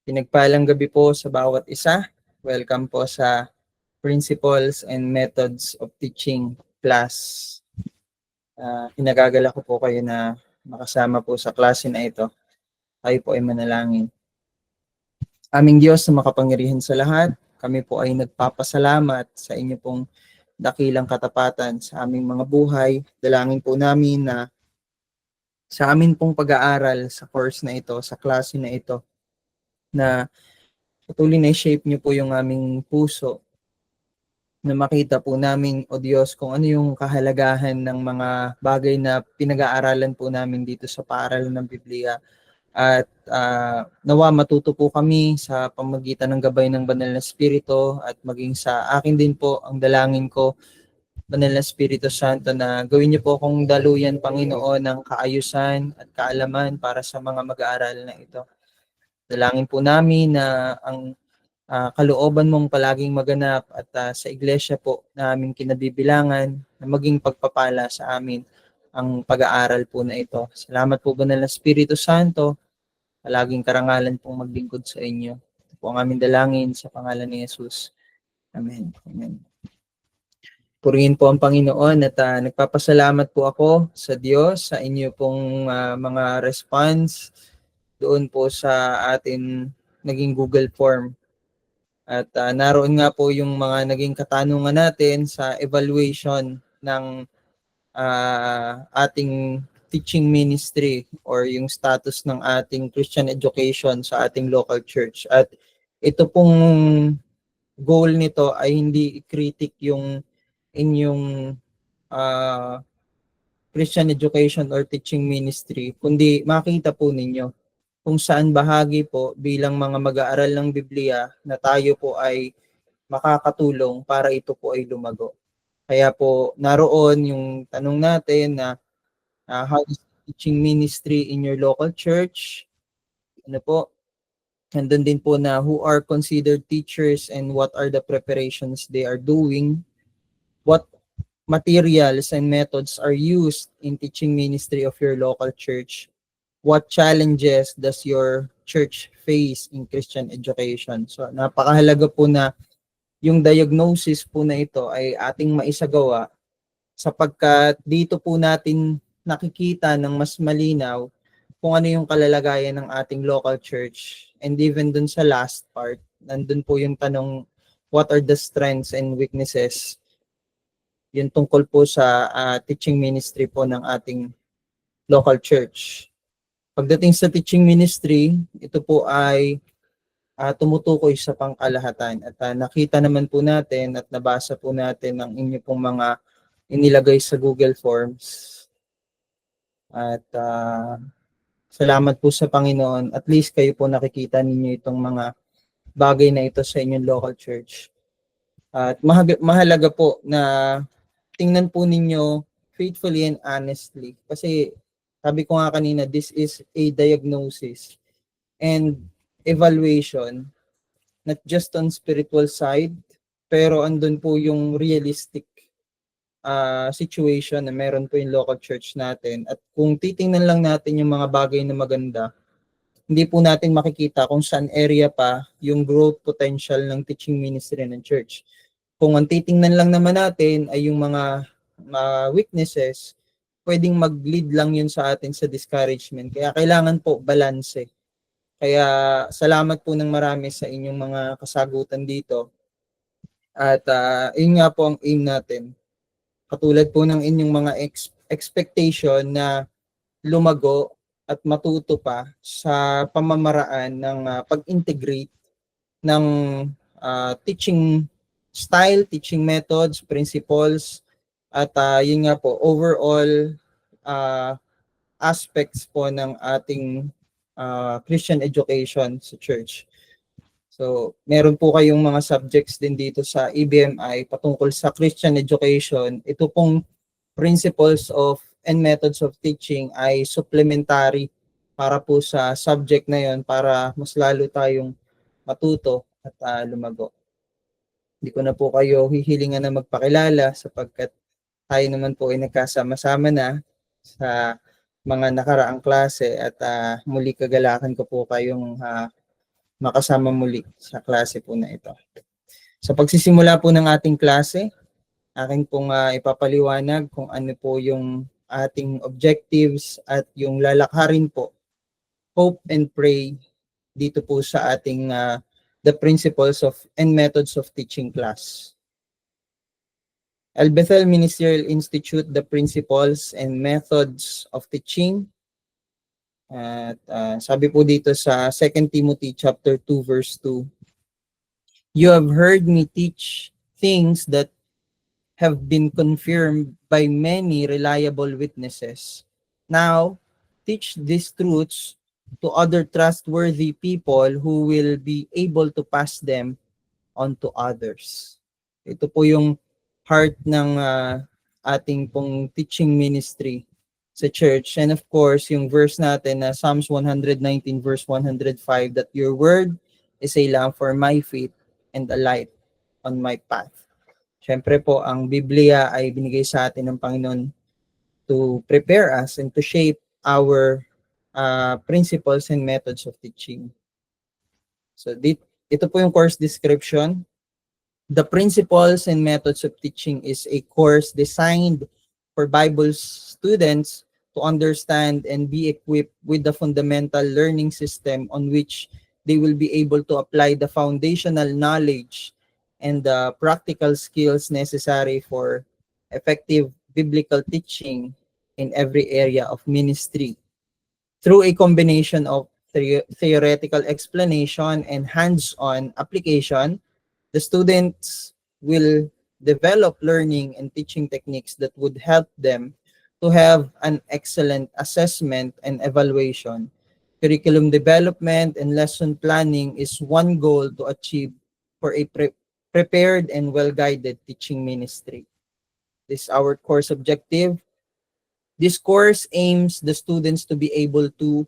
Pinagpalang gabi po sa bawat isa. Welcome po sa Principles and Methods of Teaching class. Hinagagala ko po kayo na makasama po sa klase na ito. Tayo po ay manalangin. Aming Diyos na makapangyarihan sa lahat, kami po ay nagpapasalamat sa inyo pong dakilang katapatan sa aming mga buhay. Dalangin po namin na sa amin pong pag-aaral sa course na ito, sa klase na ito, na patuloy na i-shape niyo po yung aming puso na makita po namin, O Diyos, kung ano yung kahalagahan ng mga bagay na pinag-aaralan po namin dito sa paaralan ng Biblia. At nawa matuto po kami sa pamagitan ng gabay ng Banal na Espiritu at maging sa akin din po ang dalangin ko, Banal na Espiritu Santo, na gawin niyo po akong daluyan, Panginoon, ng kaayusan at kaalaman para sa mga mag-aaral na ito. Dalangin po namin na ang kalooban mong palaging maganap at sa iglesia po na aming kinabibilangan na maging pagpapala sa amin ang pag-aaral po na ito. Salamat po, Banal na Espiritu Santo. Palaging karangalan pong maglingkod sa inyo. Ito po ang aming dalangin sa pangalan ni Jesus. Amen. Amen. Purihin po ang Panginoon at nagpapasalamat po ako sa Diyos sa inyo pong mga response doon po sa atin naging Google form. At naroon nga po yung mga naging katanungan natin sa evaluation ng ating teaching ministry or yung status ng ating Christian education sa ating local church. At ito pong goal nito ay hindi i-critic yung inyong Christian education or teaching ministry, kundi makita po ninyo kung saan bahagi po bilang mga mag-aaral ng Biblia na tayo po ay makakatulong para ito po ay lumago. Kaya po naroon yung tanong natin na how is teaching ministry in your local church? Ano po? Nandun din po na who are considered teachers and what are the preparations they are doing? What materials and methods are used in teaching ministry of your local church? What challenges does your church face in Christian education? So napakahalaga po na yung diagnosis po na ito ay ating maisagawa sapagkat dito po natin nakikita ng mas malinaw kung ano yung kalalagayan ng ating local church. And even dun sa last part, nandun po yung tanong, what are the strengths and weaknesses? Yun tungkol po sa teaching ministry po ng ating local church. Pagdating sa teaching ministry, ito po ay tumutukoy sa pangkalahatan. At nakita naman po natin at nabasa po natin ang inyo pong mga inilagay sa Google Forms. At salamat po sa Panginoon. At least kayo po nakikita ninyo itong mga bagay na ito sa inyong local church. At mahalaga po na tingnan po ninyo faithfully and honestly. Kasi sabi ko nga kanina, this is a diagnosis and evaluation, not just on spiritual side, pero andun po yung realistic situation na meron po yung local church natin. At kung titingnan lang natin yung mga bagay na maganda, hindi po natin makikita kung saan area pa yung growth potential ng teaching ministry ng church. Kung ang titingnan lang naman natin ay yung mga weaknesses, pwedeng mag-lead lang yun sa atin sa discouragement. Kaya kailangan po balance. Kaya salamat po ng marami sa inyong mga kasagutan dito. At yun nga po ang aim natin. Katulad po ng inyong mga expectation na lumago at matuto pa sa pamamaraan ng pag-integrate ng teaching style, teaching methods, principles, at yun nga po, overall aspects po ng ating Christian education sa church. So, meron po kayong mga subjects din dito sa EBMI patungkol sa Christian education. Ito pong principles of and methods of teaching ay supplementary para po sa subject na yon para mas lalo tayong matuto at lumago. Hindi ko na po kayo hihilingan na magpakilala sapagkat tayo naman po ay nagkasama-sama na sa mga nakaraang klase at muli kagalakan ko po kayong makasama muli sa klase po na ito. Sa pagsisimula po ng ating klase, akin pong ipapaliwanag kung ano po yung ating objectives at yung lalakarin po, hope and pray, dito po sa ating the principles of and methods of teaching class. El Bethel Ministerial Institute, the principles and methods of teaching. At sabi po dito sa 2 Timothy chapter 2 verse 2, you have heard me teach things that have been confirmed by many reliable witnesses. Now, teach these truths to other trustworthy people who will be able to pass them on to others. Ito po yung heart ng ating pong teaching ministry sa church. And of course, yung verse natin na Psalms 119 verse 105, that your word is a lamp for my feet and a light on my path. Siyempre po, ang Biblia ay binigay sa atin ng Panginoon to prepare us and to shape our principles and methods of teaching. So, ito po yung course description. The principles and methods of teaching is a course designed for Bible students to understand and be equipped with the fundamental learning system on which they will be able to apply the foundational knowledge and the practical skills necessary for effective biblical teaching in every area of ministry. Through a combination of theoretical explanation and hands-on application, the students will develop learning and teaching techniques that would help them to have an excellent assessment and evaluation. Curriculum development and lesson planning is one goal to achieve for a prepared and well-guided teaching ministry. This is our course objective. This course aims the students to be able to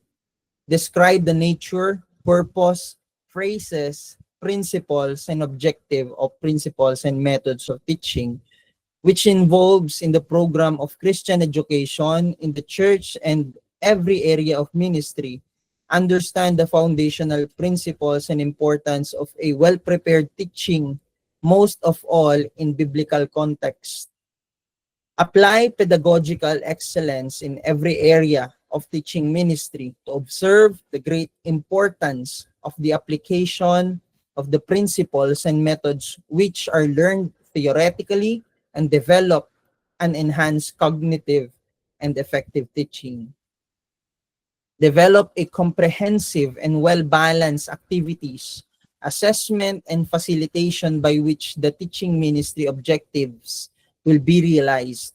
describe the nature, purpose, phrases, principles, and objective of principles and methods of teaching, which involves in the program of Christian education in the church and every area of ministry, understand the foundational principles and importance of a well-prepared teaching, most of all in biblical context. Apply pedagogical excellence in every area of teaching ministry to observe the great importance of the application of the principles and methods which are learned theoretically and develop and enhance cognitive and effective teaching. Develop a comprehensive and well-balanced activities, assessment, and facilitation by which the teaching ministry objectives will be realized.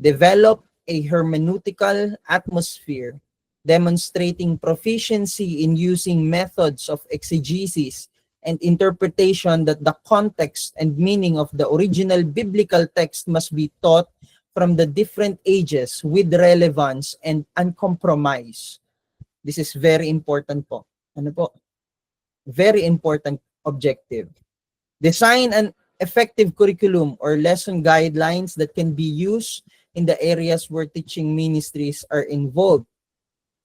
Develop a hermeneutical atmosphere, demonstrating proficiency in using methods of exegesis and interpretation that the context and meaning of the original biblical text must be taught from the different ages with relevance and uncompromised. This is very important po. Ano po? Very important objective. Design an effective curriculum or lesson guidelines that can be used in the areas where teaching ministries are involved.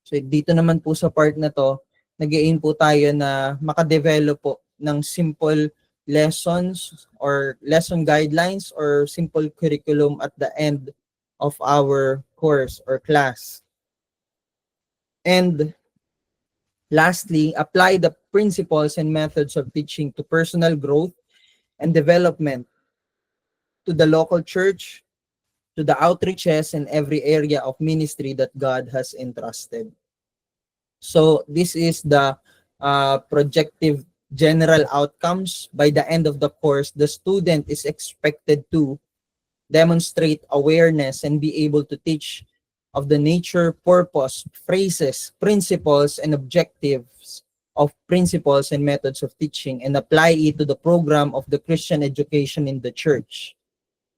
So dito naman po sa part na to, nag-aim po tayo na makadevelop po ng simple lessons or lesson guidelines or simple curriculum at the end of our course or class. And lastly, apply the principles and methods of teaching to personal growth and development, to the local church, to the outreaches in every area of ministry that God has entrusted. So this is the projective general outcomes. By the end of the course, the student is expected to demonstrate awareness and be able to teach of the nature, purpose, phrases, principles, and objectives of principles and methods of teaching and apply it to the program of the Christian education in the church.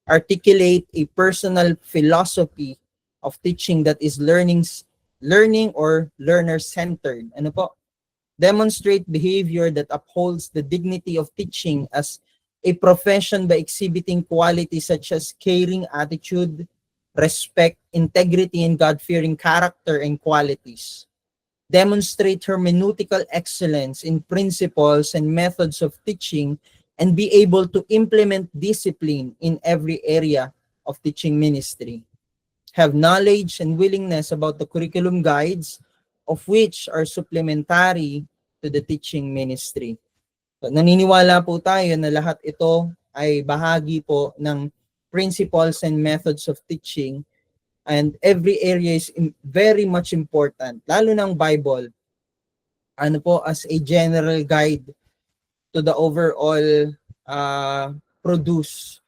Articulate a personal philosophy of teaching that is learning or learner-centered. Ano po? Demonstrate behavior that upholds the dignity of teaching as a profession by exhibiting qualities such as caring attitude, respect, integrity, and God-fearing character and qualities. demonstrate hermeneutical excellence in principles and methods of teaching, and be able to implement discipline in every area of teaching ministry. Have knowledge and willingness about the curriculum guides, of which are supplementary to the teaching ministry. So, naniniwala po tayo na lahat ito ay bahagi po ng principles and methods of teaching, and every area is very much important, lalo ng Bible, ano po, as a general guide to the overall produce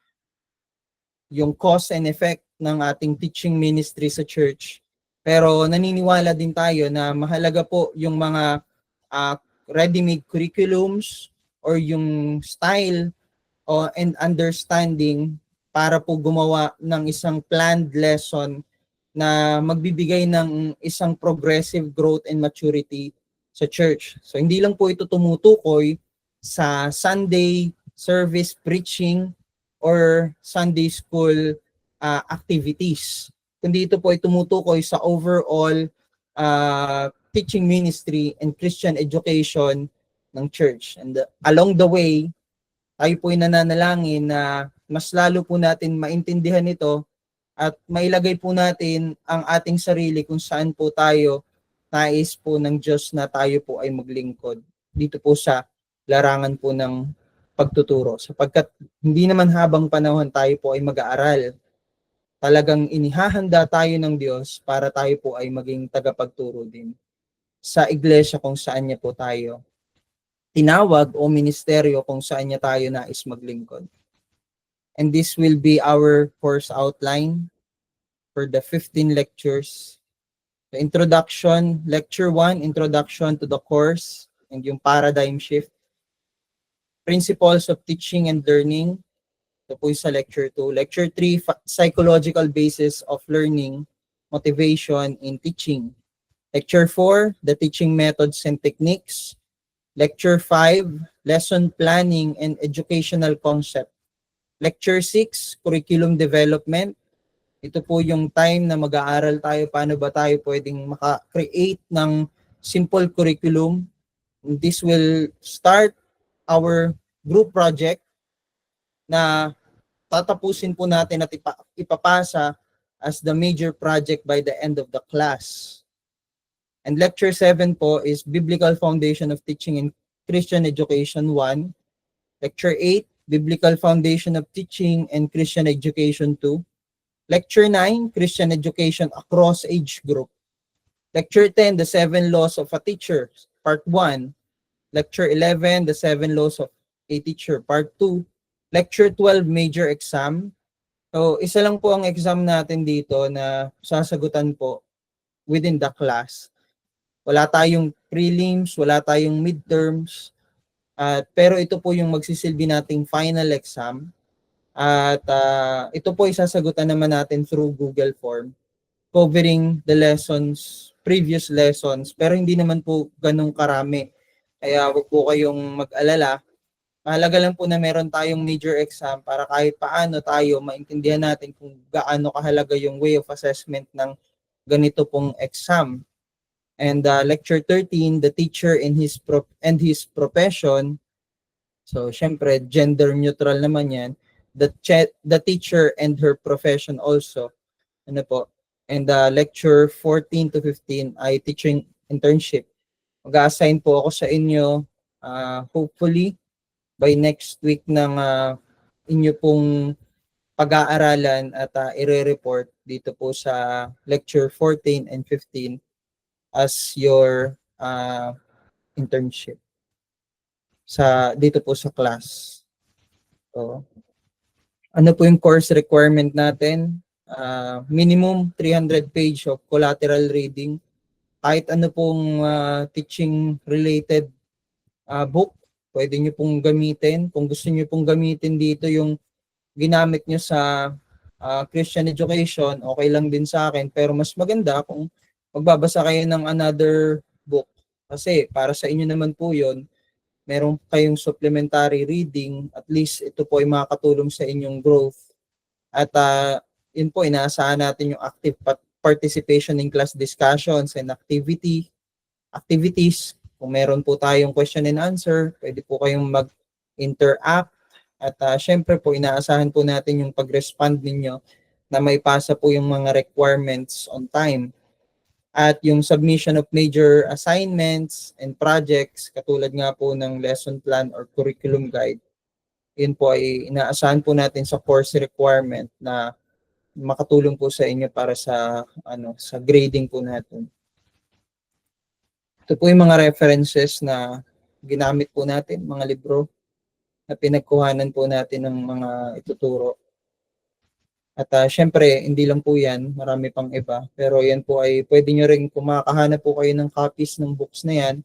yung cause and effect ng ating teaching ministry sa church. Pero naniniwala din tayo na mahalaga po yung mga ready-made curriculums or yung style and understanding para po gumawa ng isang planned lesson na magbibigay ng isang progressive growth and maturity sa church. So hindi lang po ito tumutukoy sa Sunday service preaching or Sunday school activities, kundi ito po ay tumutukoy sa overall teaching ministry and Christian education ng church. And along the way, tayo po ay nananalangin na mas lalo po natin maintindihan ito at mailagay po natin ang ating sarili kung saan po tayo nais po ng Diyos na tayo po ay maglingkod dito po sa larangan po ng pagtuturo. Sapagkat hindi naman habang panahon tayo po ay mag-aaral, talagang inihahanda tayo ng Diyos para tayo po ay maging tagapagturo din sa iglesia kung saan niya po tayo tinawag o ministeryo kung saan niya tayo nais maglingkod. And this will be our course outline for the 15 lectures. The introduction, lecture 1, introduction to the course and yung paradigm shift. Principles of teaching and learning. Ito po sa lecture 2. Lecture 3, psychological basis of learning, motivation in teaching. Lecture 4, the teaching methods and techniques. Lecture 5, lesson planning and educational concept. Lecture 6, curriculum development. Ito po yung time na mag-aaral tayo paano ba tayo pwedeng maka-create ng simple curriculum. This will start our group project na tatapusin po natin at ipapasa as the major project by the end of the class. And lecture 7 po is Biblical Foundation of Teaching in Christian Education 1. Lecture 8, Biblical Foundation of Teaching and Christian Education 2. Lecture 9, Christian Education Across Age Group. Lecture 10, The 7 Laws of a Teacher, Part 1. Lecture 11, The 7 Laws of a Teacher, Part 2. Lecture 12, Major Exam. So, isa lang po ang exam natin dito na sasagutan po within the class. Wala tayong prelims, wala tayong midterms, pero ito po yung magsisilbi nating final exam. At ito po isasagutan naman natin through Google Form, covering the lessons, previous lessons, pero hindi naman po ganun karami. Kaya wag po kayong mag-alala. Mahalaga lang po na meron tayong major exam para kahit paano tayo maintindihan natin kung gaano kahalaga yung way of assessment ng ganito pong exam. And lecture 13, the teacher and his profession. So, syempre, gender neutral naman yan. The teacher and her profession also. Ano po? And lecture 14 to 15 ay teaching internship. Mag-assign po ako sa inyo, hopefully, by next week ng inyo pong pag-aaralan at i-report dito po sa lecture 14 and 15 as your internship dito po sa class. So, ano po yung course requirement natin? Minimum 300 page of collateral reading. Kahit ano pong teaching related book, pwede nyo pong gamitin. Kung gusto nyo pong gamitin dito yung ginamit nyo sa Christian education, okay lang din sa akin. Pero mas maganda kung magbabasa kayo ng another book. Kasi para sa inyo naman po yun, meron kayong supplementary reading, at least ito po ay makakatulong sa inyong growth. At yun po, inaasahan natin yung active participation in class discussions and activity. activities. Kung meron po tayong question and answer, pwede po kayong mag-interact. At syempre po, inaasahan po natin yung pag-respond ninyo na may pasa po yung mga requirements on time. At yung submission of major assignments and projects, katulad nga po ng lesson plan or curriculum guide, yun po ay inaasahan po natin sa course requirement na makatulong po sa inyo para sa sa grading po natin. Ito po yung mga references na ginamit po natin, mga libro na pinagkuhanan po natin ng mga ituturo. At syempre, hindi lang po yan, marami pang iba. Pero yan po ay pwede nyo rin, kung makakahanap po kayo ng copies ng books na yan,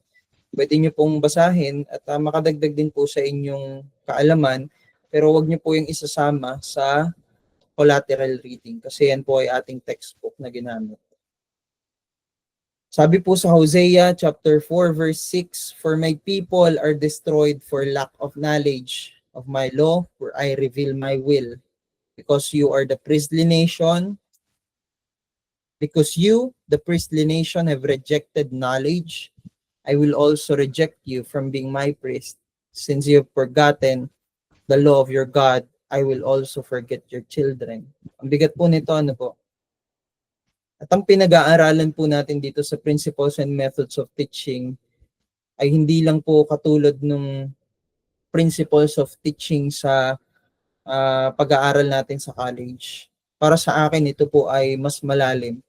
pwede nyo pong basahin at makadagdag din po sa inyong kaalaman. Pero wag nyo po yung isasama sa collateral reading kasi yan po ay ating textbook na ginamit. Sabi po sa Hosea chapter 4 verse 6, "For my people are destroyed for lack of knowledge of my law, where I reveal my will. Because you are the priestly nation, because you, the priestly nation, have rejected knowledge, I will also reject you from being my priest. Since you have forgotten the law of your God, I will also forget your children." Ang bigat po nito, ano po? At ang pinag-aaralan po natin dito sa Principles and Methods of Teaching ay hindi lang po katulad nung principles of teaching sa pag-aaral natin sa college. Para sa akin, ito po ay mas malalim.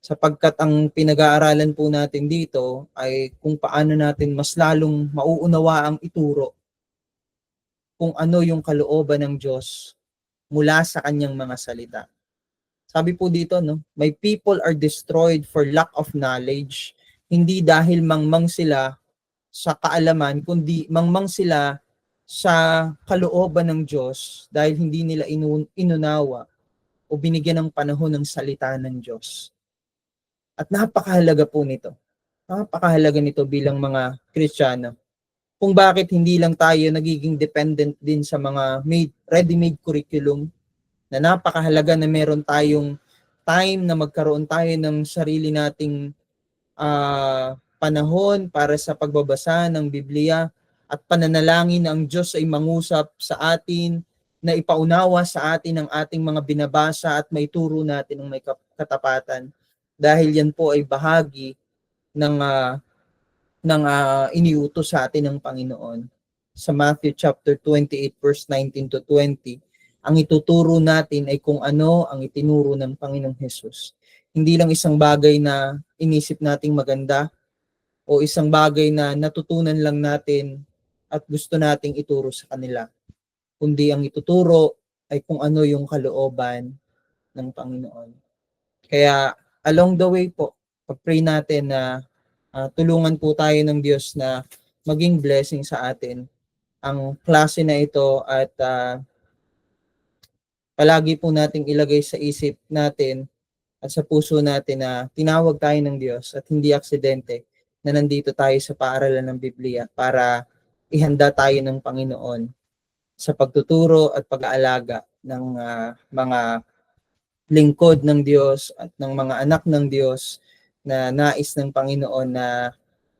Sapagkat ang pinag-aaralan po natin dito ay kung paano natin mas lalong mauunawa ang ituro kung ano yung kalooban ng Diyos mula sa kanyang mga salita. Sabi po dito, no, my people are destroyed for lack of knowledge, hindi dahil mangmang sila sa kaalaman, kundi mangmang sila sa kalooban ng Diyos dahil hindi nila inunawa o binigyan ng panahon ng salita ng Diyos. At napakahalaga po nito. Napakahalaga nito bilang mga Kristiyano. Kung bakit hindi lang tayo nagiging dependent din sa mga ready-made curriculum, na napakahalaga na meron tayong time na magkaroon tayo ng sarili nating panahon para sa pagbabasa ng Biblia at pananalangin na ang Diyos ay mangusap sa atin, na ipaunawa sa atin ang ating mga binabasa at maituro natin ng may katapatan. Dahil yan po ay bahagi ng iniutos sa atin ng Panginoon. Sa Matthew chapter 28 verse 19 to 20, ang ituturo natin ay kung ano ang itinuro ng Panginoong Hesus. Hindi lang isang bagay na inisip nating maganda o isang bagay na natutunan lang natin at gusto nating ituro sa kanila. Kundi ang ituturo ay kung ano yung kalooban ng Panginoon. Kaya along the way po, pag-pray natin na tulungan po tayo ng Diyos na maging blessing sa atin ang klase na ito at palagi po nating ilagay sa isip natin at sa puso natin na tinawag tayo ng Diyos at hindi aksidente na nandito tayo sa paaralan ng Biblia para ihanda tayo ng Panginoon sa pagtuturo at pag-aalaga ng mga lingkod ng Diyos at ng mga anak ng Diyos na nais ng Panginoon na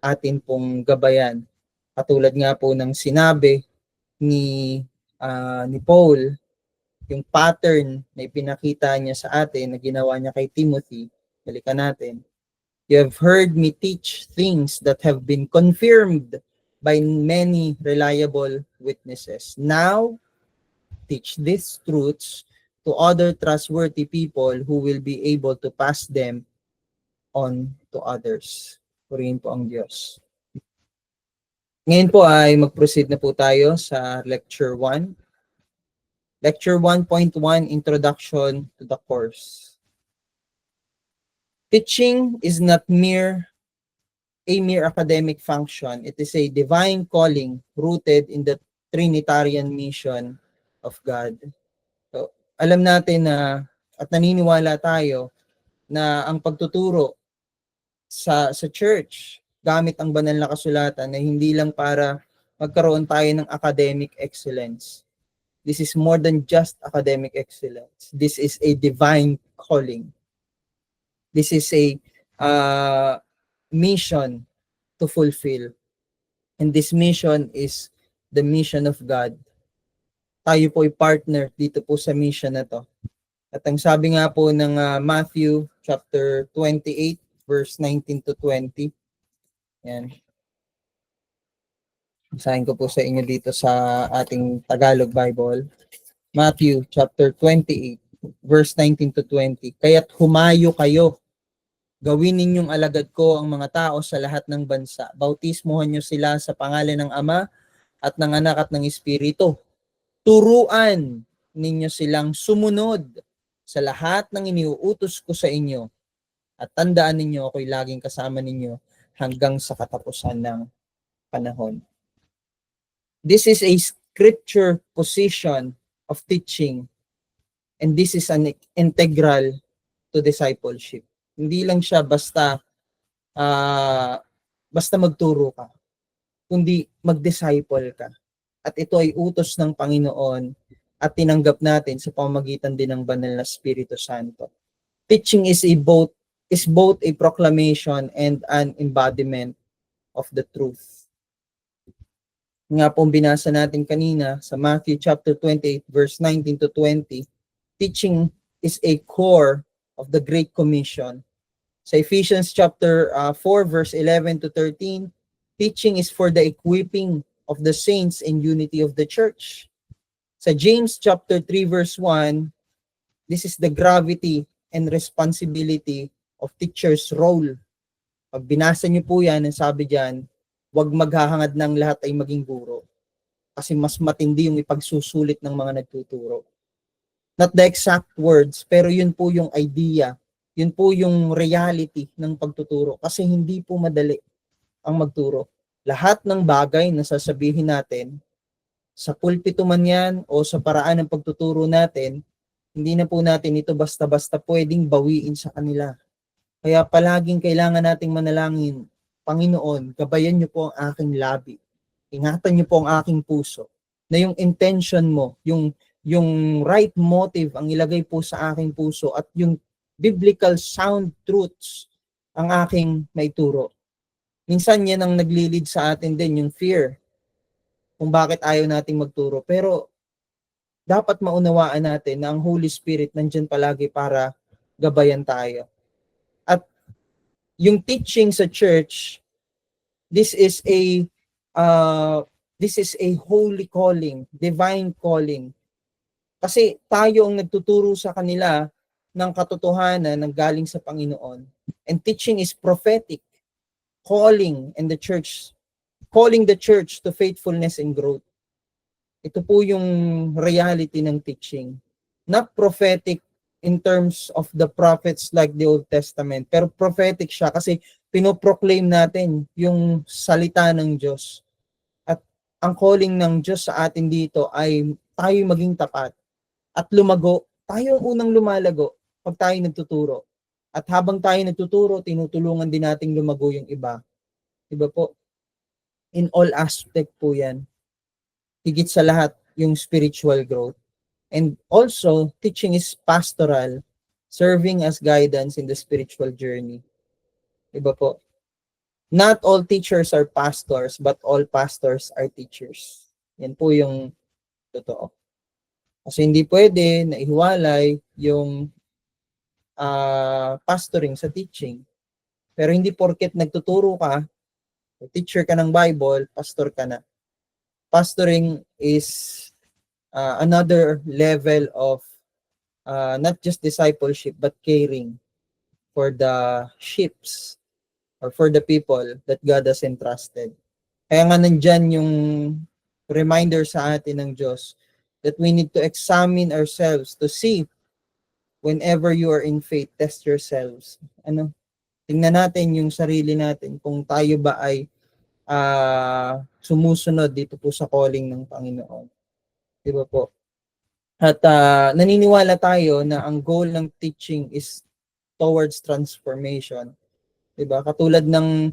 atin pong gabayan. Katulad nga po ng sinabi ni Paul, yung pattern na ipinakita niya sa atin na ginawa niya kay Timothy. Balikan natin. You have heard me teach things that have been confirmed by many reliable witnesses. Now, teach these truths to other trustworthy people who will be able to pass them on to others. Purihin po ang Diyos. Ngayon po ay mag-proceed na po tayo sa Lecture 1. Lecture 1.1, Introduction to the Course. Teaching is not a mere academic function. It is a divine calling rooted in the Trinitarian mission of God. So, alam natin na at naniniwala tayo na ang pagtuturo sa church gamit ang banal na kasulatan ay hindi lang para magkaroon tayo ng academic excellence. This is more than just academic excellence. This is a divine calling. This is a mission to fulfill. And this mission is the mission of God. Tayo po ay partner dito po sa mission na to. At ang sabi nga po ng Matthew chapter 28 verse 19 to 20. Yan. Basahin ko po sa inyo dito sa ating Tagalog Bible. Matthew chapter 28 verse 19 to 20. Kaya't humayo kayo. Gawin ninyong alagad ko ang mga tao sa lahat ng bansa. Bautismuhan niyo sila sa pangalan ng Ama at ng Anak at ng Espiritu. Turuan ninyo silang sumunod sa lahat ng iniuutos ko sa inyo. At tandaan ninyo ako'y laging kasama ninyo hanggang sa katapusan ng panahon. This is a scripture position of teaching, and this is an integral to discipleship. Hindi lang siya basta magturo ka, kundi mag-disciple ka. At ito ay utos ng Panginoon at tinanggap natin sa pamamagitan din ng Banal na Espiritu Santo. Teaching is both a proclamation and an embodiment of the truth. Nga pong binasa natin kanina sa Matthew chapter 28 verse 19 to 20, teaching is a core of the Great Commission. Sa Ephesians chapter 4 verse 11 to 13, teaching is for the equipping of the saints in unity of the church. Sa James chapter 3 verse 1, this is the gravity and responsibility of teacher's role. Pag binasa niyo po yan, ang sabi diyan, huwag maghahangad ng lahat ay maging guro. Kasi mas matindi yung ipagsusulit ng mga nagtuturo. Not the exact words, pero yun po yung idea. Yun po yung reality ng pagtuturo. Kasi hindi po madali ang magturo. Lahat ng bagay na sasabihin natin, sa pulpito man yan o sa paraan ng pagtuturo natin, hindi na po natin ito basta-basta pwedeng bawiin sa kanila. Kaya palaging kailangan nating manalangin, Panginoon, gabayan niyo po ang aking labi. Ingatan niyo po ang aking puso. Na yung intention mo, yung right motive ang ilagay po sa aking puso at yung biblical sound truths ang aking maituro. Minsan yan ang naglilid sa atin din, yung fear. Kung bakit ayaw nating magturo. Pero dapat maunawaan natin na ang Holy Spirit nandyan palagi para gabayan tayo. At yung teaching sa church, this is a holy calling, divine calling. Kasi tayo ang nagtuturo sa kanila ng katotohanan ng galing sa Panginoon. And teaching is prophetic, calling the church to faithfulness and growth. Ito po yung reality ng teaching. Not prophetic in terms of the prophets like the Old Testament, pero prophetic siya kasi pinoproclaim natin yung salita ng Diyos. At ang calling ng Diyos sa atin dito ay tayo maging tapat at lumago. Tayo ang unang lumalago pag tayo nagtuturo. At habang tayo nagtuturo, tinutulungan din nating lumago yung iba. Diba po? In all aspect po yan. Higit sa lahat, yung spiritual growth. And also, teaching is pastoral, serving as guidance in the spiritual journey. Diba po? Not all teachers are pastors, but all pastors are teachers. Yan po yung totoo. Kasi hindi pwede na ihiwalay yung pastoring sa teaching. Pero hindi porket nagtuturo ka, teacher ka ng Bible, pastor ka na. Pastoring is another level of not just discipleship but caring for the sheep or for the people that God has entrusted. Kaya nga nandyan yung reminder sa atin ng Diyos that we need to examine ourselves to see whenever you are in faith, test yourselves. Tingnan natin yung sarili natin kung tayo ba ay sumusunod dito po sa calling ng Panginoon. Diba po? At naniniwala tayo na ang goal ng teaching is towards transformation. Diba? Katulad ng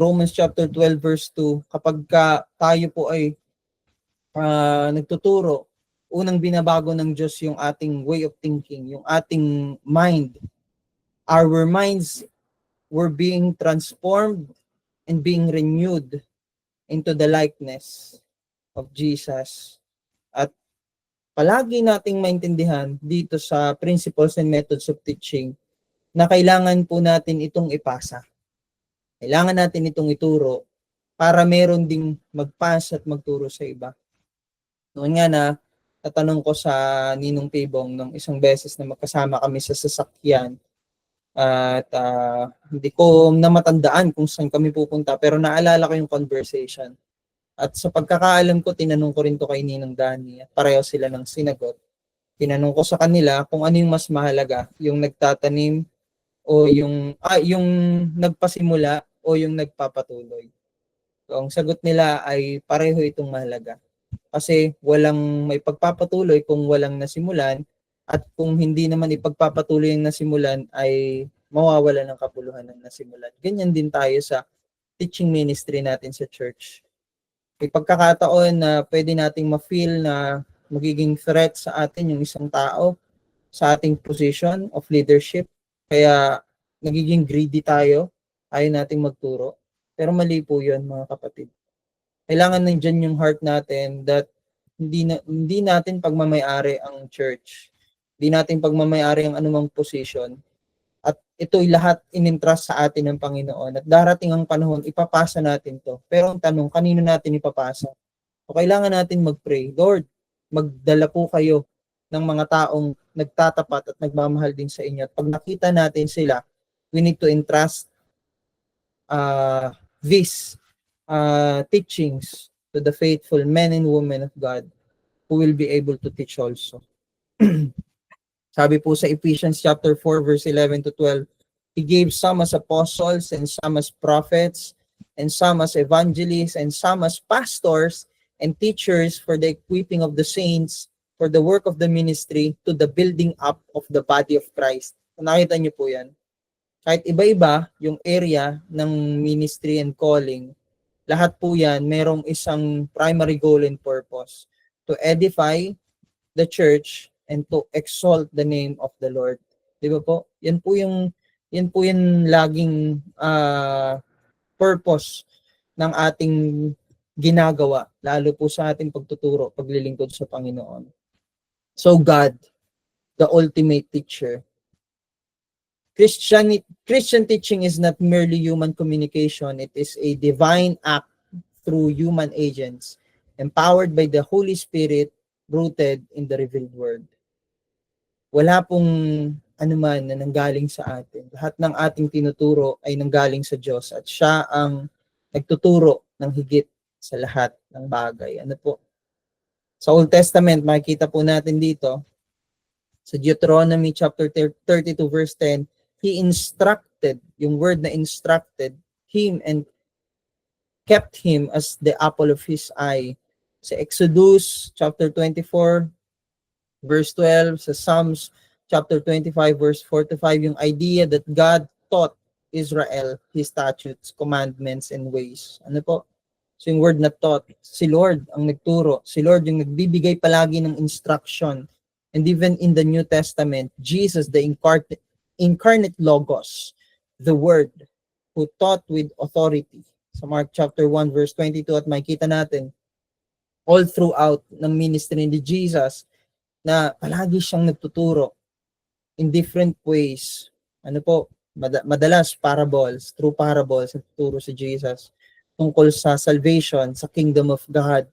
Romans chapter 12 verse 2, kapag tayo po ay nagtuturo, unang binabago ng Diyos yung ating way of thinking, yung ating mind. Our minds were being transformed and being renewed into the likeness of Jesus. At palagi nating maintindihan dito sa principles and methods of teaching na kailangan po natin itong ipasa. Kailangan natin itong ituro para meron ding magpasa at magturo sa iba. Noon nga na tatanong ko sa Ninong Pibong nung isang beses na magkasama kami sa sasakyan at hindi ko na matandaan kung saan kami pupunta pero naalala ko yung conversation. At sa pagkakaalam ko, tinanong ko rin to kay Ninong Dani at pareho sila ng sinagot. Tinanong ko sa kanila kung ano yung mas mahalaga, yung nagtatanim o yung nagpasimula o yung nagpapatuloy. So, ang sagot nila ay pareho itong mahalaga. Kasi walang may pagpapatuloy kung walang nasimulan at kung hindi naman ipagpapatuloy yung nasimulan ay mawawala ng kapuluhan ng nasimulan. Ganyan din tayo sa teaching ministry natin sa church. May pagkakataon na pwede nating ma-feel na magiging threat sa atin yung isang tao sa ating position of leadership. Kaya nagiging greedy tayo, ayaw nating magturo. Pero mali po yun, mga kapatid. Kailangan nandyan yung heart natin that hindi natin pagmamayari ang church. Hindi natin pagmamayari ang anumang position. At ito'y lahat in-entrust sa atin ng Panginoon. At darating ang panahon, ipapasa natin to. Pero ang tanong, kanino natin ipapasa? O kailangan natin mag-pray, Lord, magdala po kayo ng mga taong nagtatapat at nagmamahal din sa inyo. At pag nakita natin sila, we need to entrust these teachings to the faithful men and women of God who will be able to teach also. Sabi po sa Ephesians chapter 4 verse 11 to 12, He gave some as apostles and some as prophets and some as evangelists and some as pastors and teachers for the equipping of the saints, for the work of the ministry, to the building up of the body of Christ. Nakita niyo po yan? Kahit iba-iba yung area ng ministry and calling, lahat po yan merong isang primary goal and purpose: to edify the church and to exalt the name of the Lord. Di ba po? Yan po yung laging purpose ng ating ginagawa, lalo po sa ating pagtuturo, paglilingkod sa Panginoon. So God, the ultimate teacher. Christian teaching is not merely human communication, it is a divine act through human agents, empowered by the Holy Spirit, rooted in the revealed word. Wala pong anuman na nanggaling sa atin. Lahat ng ating tinuturo ay nanggaling sa Diyos at siya ang nagtuturo ng higit sa lahat ng bagay. Ano po? Sa Old Testament, makikita po natin dito, sa Deuteronomy chapter 32 verse 10, He instructed, yung word na instructed, him and kept him as the apple of his eye. Sa Exodus chapter 24 verse 12, sa Psalms chapter 25 verse 4 to 5, yung idea that God taught Israel His statutes, commandments, and ways. Ano po? So yung word na taught, si Lord ang nagturo. Si Lord yung nagbibigay palagi ng instruction. And even in the New Testament, Jesus, the incarnate Logos, the Word, who taught with authority. Sa Mark chapter 1 verse 22 at makikita natin all throughout ng ministry ni Jesus na palagi siyang nagtuturo in different ways. Ano po, madalas parables, through parables, nagtuturo si Jesus tungkol sa salvation, sa kingdom of God.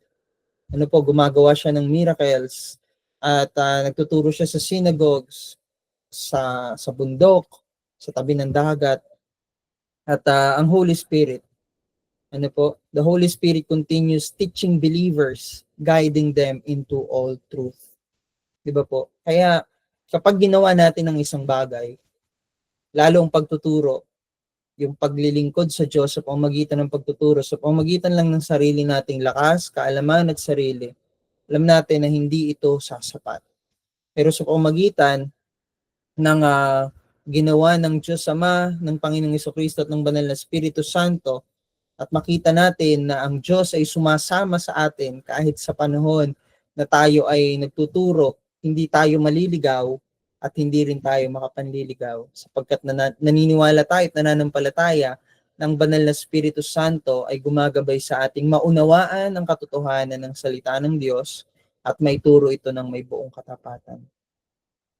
Ano po, gumagawa siya ng miracles at nagtuturo siya sa synagogues, sa bundok, sa tabi ng dagat. At ang Holy Spirit, ano po, the Holy Spirit continues teaching believers, guiding them into all truth. Diba po? Kaya kapag ginawa natin ng isang bagay, lalo ang pagtuturo, yung paglilingkod sa Diyos sa pamamagitan ng pagtuturo, sa pamamagitan lang ng sarili nating lakas, kaalaman at sarili, alam natin na hindi ito sasapat. Pero sa pamamagitan ng ginawa ng Diyos Ama, ng Panginoong Jesucristo at ng Banal na Espiritu Santo, at makita natin na ang Diyos ay sumasama sa atin kahit sa panahon na tayo ay nagtuturo, hindi tayo maliligaw at hindi rin tayo makapanliligaw sapagkat naniniwala tayo at nananampalataya ng banal na Espiritu Santo ay gumagabay sa ating maunawaan ang katotohanan ng salita ng Diyos at maituro ito ng may buong katapatan.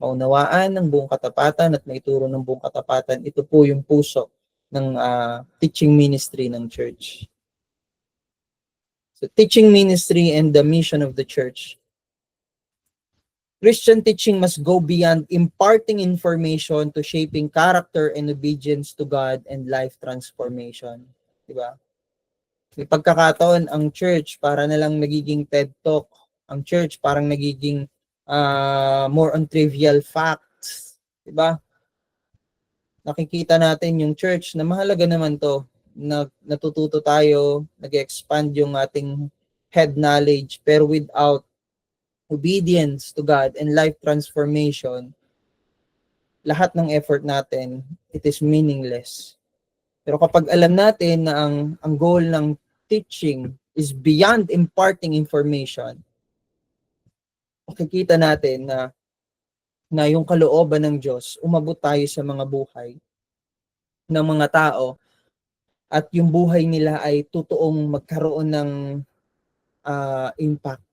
Maunawaan ng buong katapatan at maituro ng buong katapatan, ito po yung puso ng teaching ministry ng church. So, teaching ministry and the mission of the church. Christian teaching must go beyond imparting information to shaping character and obedience to God and life transformation. Diba? May pagkakataon, ang church para na lang nagiging TED Talk. Ang church parang nagiging more on trivial facts. Diba? Nakikita natin yung church na mahalaga naman to. Natututo tayo, nag-expand yung ating head knowledge, pero without obedience to God and life transformation, lahat ng effort natin, it is meaningless. Pero kapag alam natin na ang goal ng teaching is beyond imparting information, makikita natin na yung kalooban ng Diyos, umabot tayo sa mga buhay ng mga tao at yung buhay nila ay totoong magkaroon ng impact.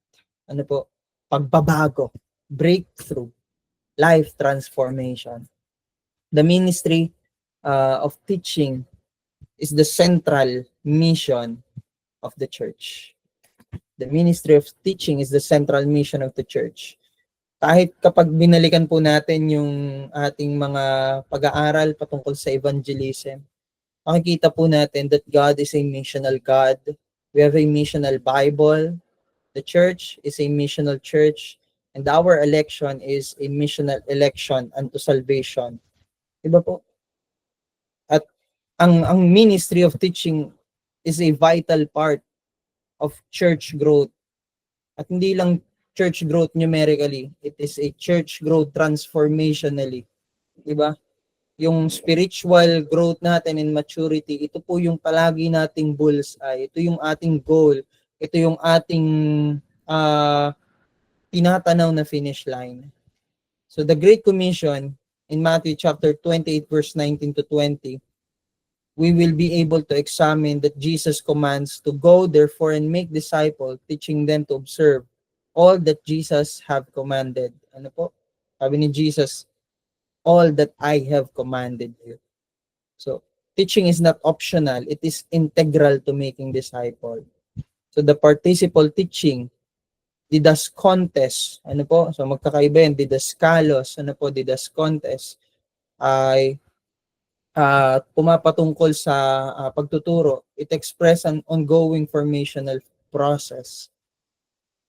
Ano po? Pagbabago, breakthrough, life transformation. The ministry of teaching is the central mission of the church. The ministry of teaching is the central mission of the church. Kahit kapag binalikan po natin yung ating mga pag-aaral patungkol sa evangelism, makikita po natin that God is a missional God. We have a missional Bible. The church is a missional church, and our election is a missional election unto salvation. Diba po? At ang ministry of teaching is a vital part of church growth. At hindi lang church growth numerically, it is a church growth transformationally. Diba? Yung spiritual growth natin and maturity, ito po yung palagi nating bullseye. Ito yung ating goal. Ito yung ating tinatanaw na finish line. So the Great Commission in Matthew chapter 28 verse 19 to 20, we will be able to examine that Jesus commands to go therefore and make disciples, teaching them to observe all that Jesus have commanded. Ano po? Sabi ni Jesus, all that I have commanded you. So, teaching is not optional. It is integral to making disciple. So, the participle teaching, didascontes, ano po? So, magkakaiba yan. Didaskalos, ano po? Didascontes ay pumapatungkol sa pagtuturo. It express an ongoing formational process.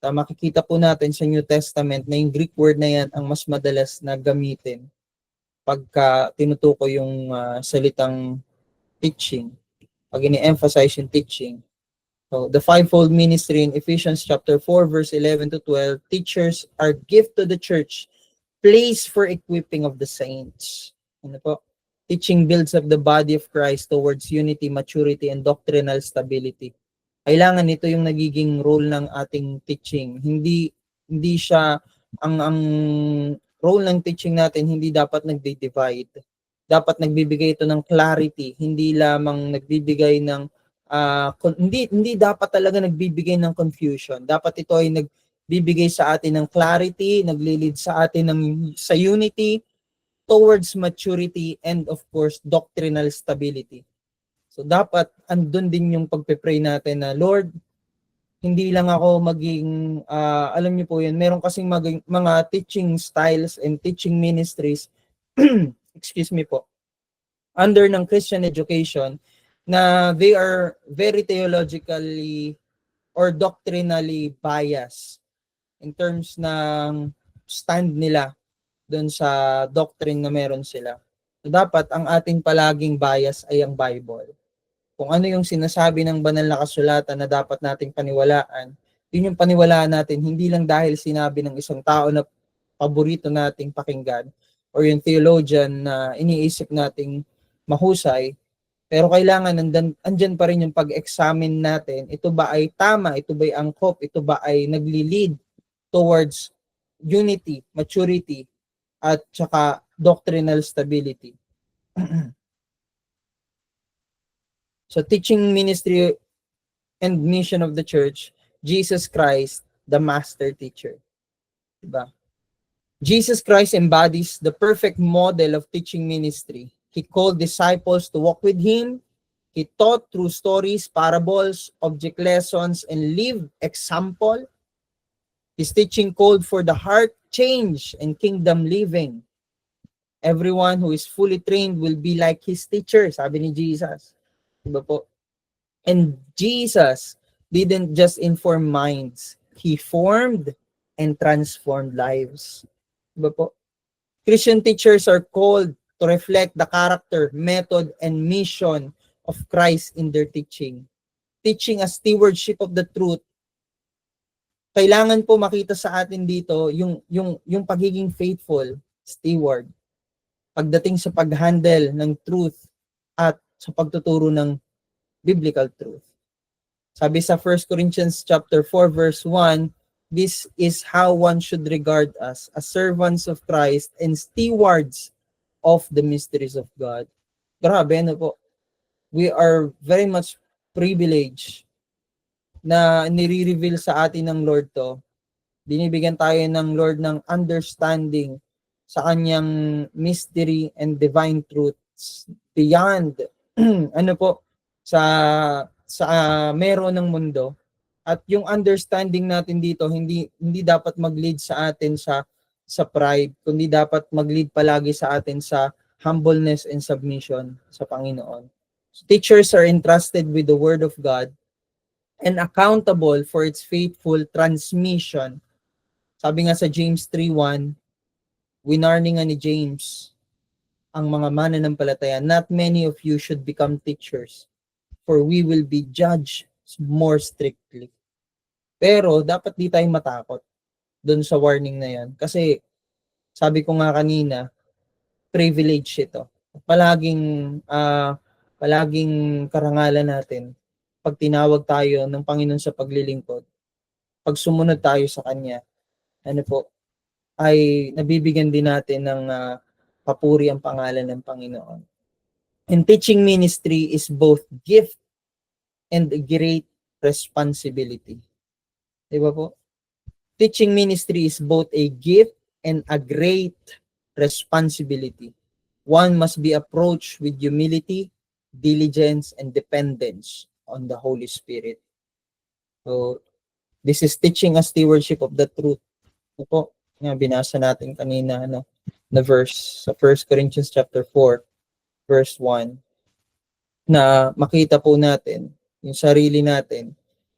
Makikita po natin sa New Testament na yung Greek word na yan ang mas madalas na gamitin pagka tinutukoy yung salitang teaching, pag ini-emphasize yung teaching. So, the fivefold ministry in Ephesians chapter 4 verse 11 to 12, teachers are gift to the church, place for equipping of the saints. Ano po? Teaching builds up the body of Christ towards unity, maturity, and doctrinal stability. Kailangan ito yung nagiging role ng ating teaching. Hindi siya ang role ng teaching natin, hindi dapat nagdi-divide. Dapat nagbibigay ito ng clarity, hindi lamang nagbibigay ng hindi dapat talaga nagbibigay ng confusion. Dapat ito ay nagbibigay sa atin ng clarity, naglilid sa atin sa unity, towards maturity, and of course, doctrinal stability. So dapat andun din yung pagpe-pray natin na, Lord, hindi lang ako maging, alam niyo po yun, meron kasing mga teaching styles and teaching ministries, excuse me po, under ng Christian education, na they are very theologically or doctrinally biased in terms ng stand nila doon sa doctrine na meron sila. So dapat ang ating palaging bias ay ang Bible. Kung ano yung sinasabi ng banal na kasulatan na dapat nating paniwalaan, yun yung paniwalaan natin, hindi lang dahil sinabi ng isang tao na paborito nating pakinggan or yung theologian na iniisip nating mahusay, pero kailangan andyan pa rin yung pag-examine natin, ito ba ay tama, ito ba ay angkop, ito ba ay nagli-lead towards unity, maturity, at saka doctrinal stability. So teaching ministry and mission of the church, Jesus Christ, the master teacher. Diba? Jesus Christ embodies the perfect model of teaching ministry. He called disciples to walk with him. He taught through stories, parables, object lessons, and lived example. His teaching called for the heart change and kingdom living. Everyone who is fully trained will be like his teacher, sabi ni Jesus. Diba po? And Jesus didn't just inform minds. He formed and transformed lives. Diba po? Christian teachers are called to reflect the character, method, and mission of Christ in their teaching. Teaching a stewardship of the truth, kailangan po makita sa atin dito yung pagiging faithful steward pagdating sa pag-handle ng truth at sa pagtuturo ng biblical truth. Sabi sa 1 Corinthians chapter 4 verse 1, this is how one should regard us as servants of Christ and stewards of the mysteries of God. Grabe, ano po? We are very much privileged na nire-reveal sa atin ng Lord to. Binibigyan tayo ng Lord ng understanding sa kanyang mystery and divine truths beyond ano po sa meron ng mundo. At yung understanding natin dito hindi dapat mag-lead sa atin sa pride, kundi dapat mag-lead palagi sa atin sa humbleness and submission sa Panginoon. So, teachers are entrusted with the word of God and accountable for its faithful transmission. Sabi nga sa James 3:1, winarning nga ni James ang mga mananampalataya, not many of you should become teachers, for we will be judged more strictly. Pero dapat di tayong matakot doon sa warning na yan. Kasi sabi ko nga kanina, privilege ito. Palaging karangalan natin pag tinawag tayo ng Panginoon sa paglilingkod, pag sumunod tayo sa Kanya, ano po, ay nabibigyan din natin ng papuri ang pangalan ng Panginoon. And teaching ministry is both gift and a great responsibility. Diba po? Teaching ministry is both a gift and a great responsibility. One must be approached with humility, diligence, and dependence on the Holy Spirit. So, this is teaching a stewardship of the truth. Ito po, nga binasa natin kanina na verse sa 1 Corinthians chapter 4 verse 1, na makita po natin yung sarili natin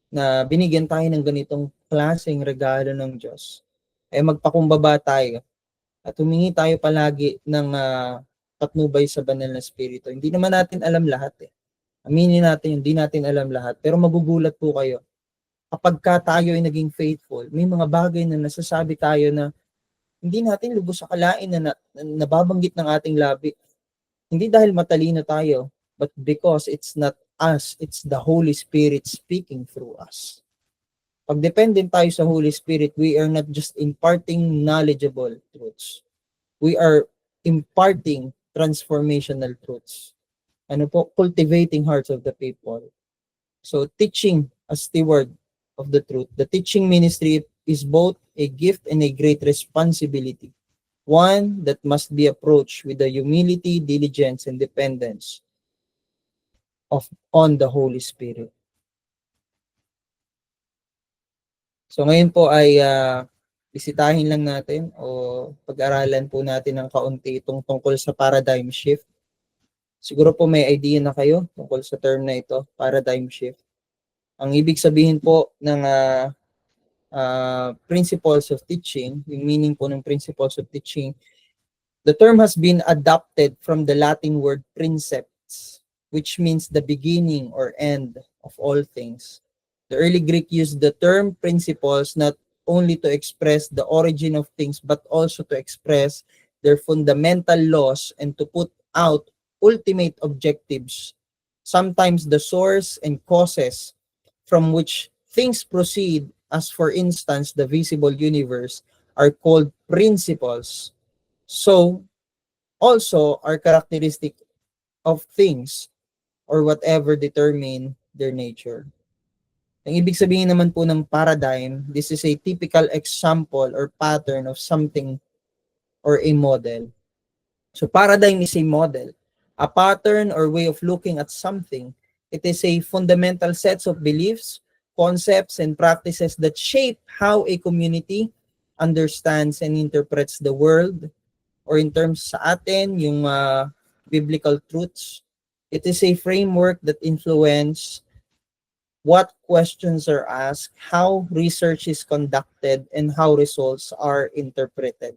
na binigyan tayo ng ganitong klaseng regalo ng Diyos. Magpakumbaba tayo at humingi tayo palagi ng patnubay sa banal na Espiritu. Hindi naman natin alam lahat Aminin natin, hindi natin alam lahat. Pero magugulat po kayo. Kapag tayo ay naging faithful, may mga bagay na nasasabi tayo na hindi natin lubos akalain na nababanggit ng ating labi. Hindi dahil matalino tayo, but because it's not us, it's the Holy Spirit speaking through us. Pag dependent tayo sa Holy Spirit, we are not just imparting knowledgeable truths. We are imparting transformational truths. Cultivating hearts of the people. So teaching a steward of the truth. The teaching ministry is both a gift and a great responsibility. One that must be approached with the humility, diligence, and dependence on the Holy Spirit. So ngayon po ay bisitahin lang natin o pag-aralan po natin ng kaunti itong tungkol sa paradigm shift. Siguro po may idea na kayo tungkol sa term na ito, paradigm shift. Ang ibig sabihin po ng principles of teaching, yung meaning po ng principles of teaching, the term has been adopted from the Latin word princeps, which means the beginning or end of all things. The early Greek used the term principles not only to express the origin of things, but also to express their fundamental laws and to put out ultimate objectives, sometimes the source and causes from which things proceed, as for instance, the visible universe, are called principles. So, also are characteristic of things or whatever determine their nature. Ang ibig sabihin naman po ng paradigm, this is a typical example or pattern of something or a model. So paradigm is a model, a pattern or way of looking at something. It is a fundamental set of beliefs, concepts, and practices that shape how a community understands and interprets the world, or in terms sa atin, yung biblical truths. It is a framework that influence what questions are asked, how research is conducted, and how results are interpreted.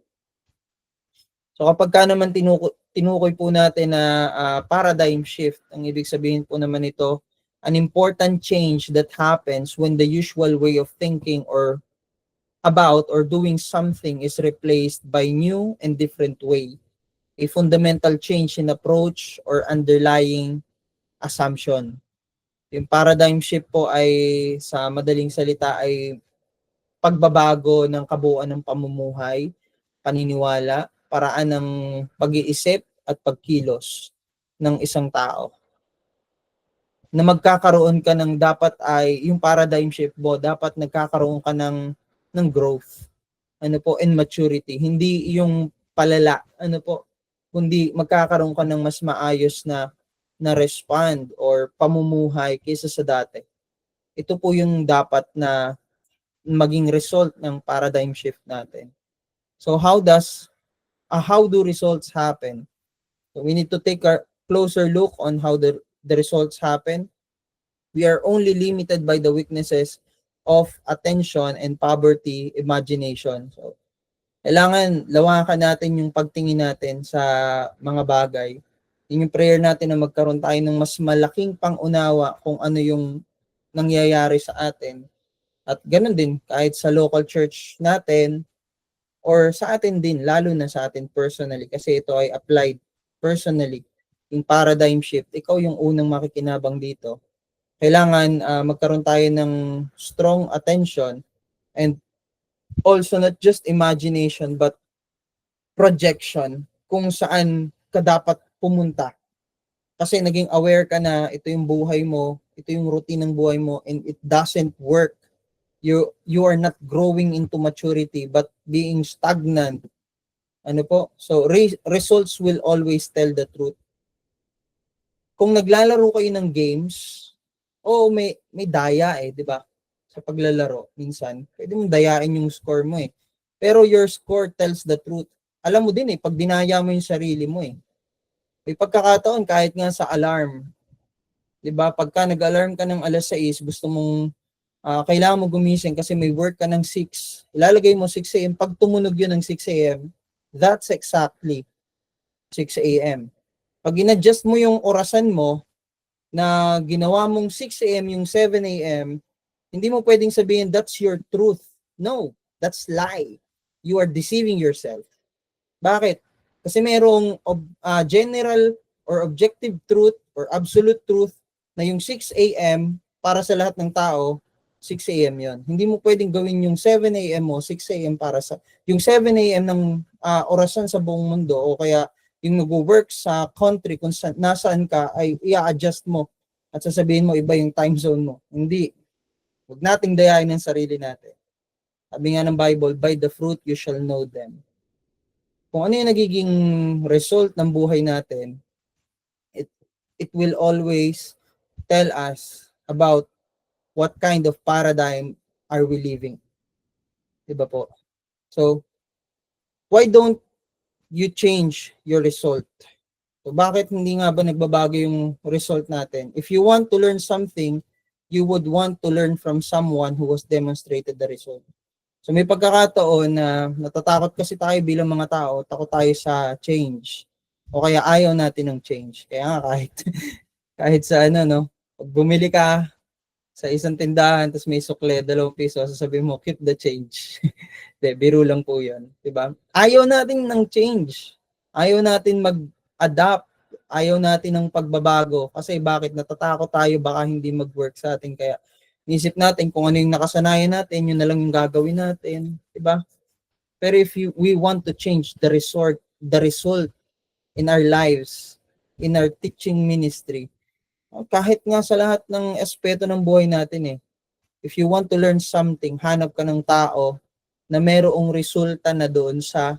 So kapag ka naman tinukoy po natin na paradigm shift, ang ibig sabihin po naman ito, an important change that happens when the usual way of thinking or about or doing something is replaced by new and different way. A fundamental change in approach or underlying assumption. Yung paradigm shift po ay sa madaling salita ay pagbabago ng kabuuan ng pamumuhay, paniniwala, paraan ng pag-iisip at pagkilos ng isang tao. Na magkakaroon ka ng dapat ay yung paradigm shift mo, dapat nagkakaroon ka ng growth. Ano po, and maturity. Hindi yung palala, ano po, kundi magkakaroon ka ng mas maayos na respond or pamumuhay kaysa sa dati. Ito po yung dapat na maging result ng paradigm shift natin. So how do results happen? So we need to take a closer look on how the results happen. We are only limited by the weaknesses of attention and poverty imagination. So kailangan lawakan natin yung pagtingin natin sa mga bagay. Yung prayer natin na magkaroon tayo ng mas malaking pangunawa kung ano yung nangyayari sa atin. At ganun din, kahit sa local church natin, or sa atin din, lalo na sa atin personally, kasi ito ay applied personally. Yung paradigm shift, ikaw yung unang makikinabang dito. Kailangan magkaroon tayo ng strong attention and also not just imagination but projection kung saan ka dapat pumunta. Kasi naging aware ka na ito yung buhay mo, ito yung routine ng buhay mo, and it doesn't work. You are not growing into maturity but being stagnant. Ano po? So results will always tell the truth. Kung naglalaro kayo ng games, may daya di ba? Sa paglalaro minsan, pwede mong dayain yung score mo Pero your score tells the truth. Alam mo din pag dinaya mo yung sarili mo May pagkakataon kahit nga sa alarm. 'Di ba? Pagka nag-alarm ka ng alas 6, gusto mong kailangan mo gumising kasi may work ka ng 6. Ilalagay mo 6 a.m. Pag tumunog yun ng 6 a.m., that's exactly 6 a.m. Pag in-adjust mo yung orasan mo na ginawa mong 6 a.m. yung 7 a.m., hindi mo pwedeng sabihin that's your truth. No, that's lie. You are deceiving yourself. Bakit? Kasi merong general or objective truth or absolute truth na yung 6 a.m. para sa lahat ng tao, 6 a.m. yon. Hindi mo pwedeng gawin yung 7 a.m. mo, 6 a.m. para sa... Yung 7 a.m. ng orasan sa buong mundo o kaya yung nag-work sa country kung nasaan ka ay i-adjust mo at sasabihin mo iba yung time zone mo. Hindi. Huwag nating dayain ang sarili natin. Sabi nga ng Bible, by the fruit you shall know them. Kung ano yung nagiging result ng buhay natin, it will always tell us about what kind of paradigm are we living. Diba po? So, why don't you change your result? So, bakit hindi nga ba nagbabago yung result natin? If you want to learn something, you would want to learn from someone who has demonstrated the result. So, may pagkakataon na natatakot kasi tayo bilang mga tao, takot tayo sa change. O kaya ayaw natin ng change. Kaya nga kahit sa pag bumili ka sa isang tindahan, tapos may sukle, 2 piso, sasabihin mo, keep the change. De, biro lang po yun. Diba? Ayaw natin ng change. Ayaw natin mag-adapt. Ayaw natin ng pagbabago. Kasi bakit? Natatakot tayo, baka hindi mag-work sa atin. Kaya isip natin kung ano yung nakasanayan natin, yun na lang yung gagawin natin. Diba? Pero if we want to change the result in our lives, in our teaching ministry, Kahit nga sa lahat ng aspeto ng buhay natin eh. If you want to learn something, hanap ka ng tao na merong resulta na doon sa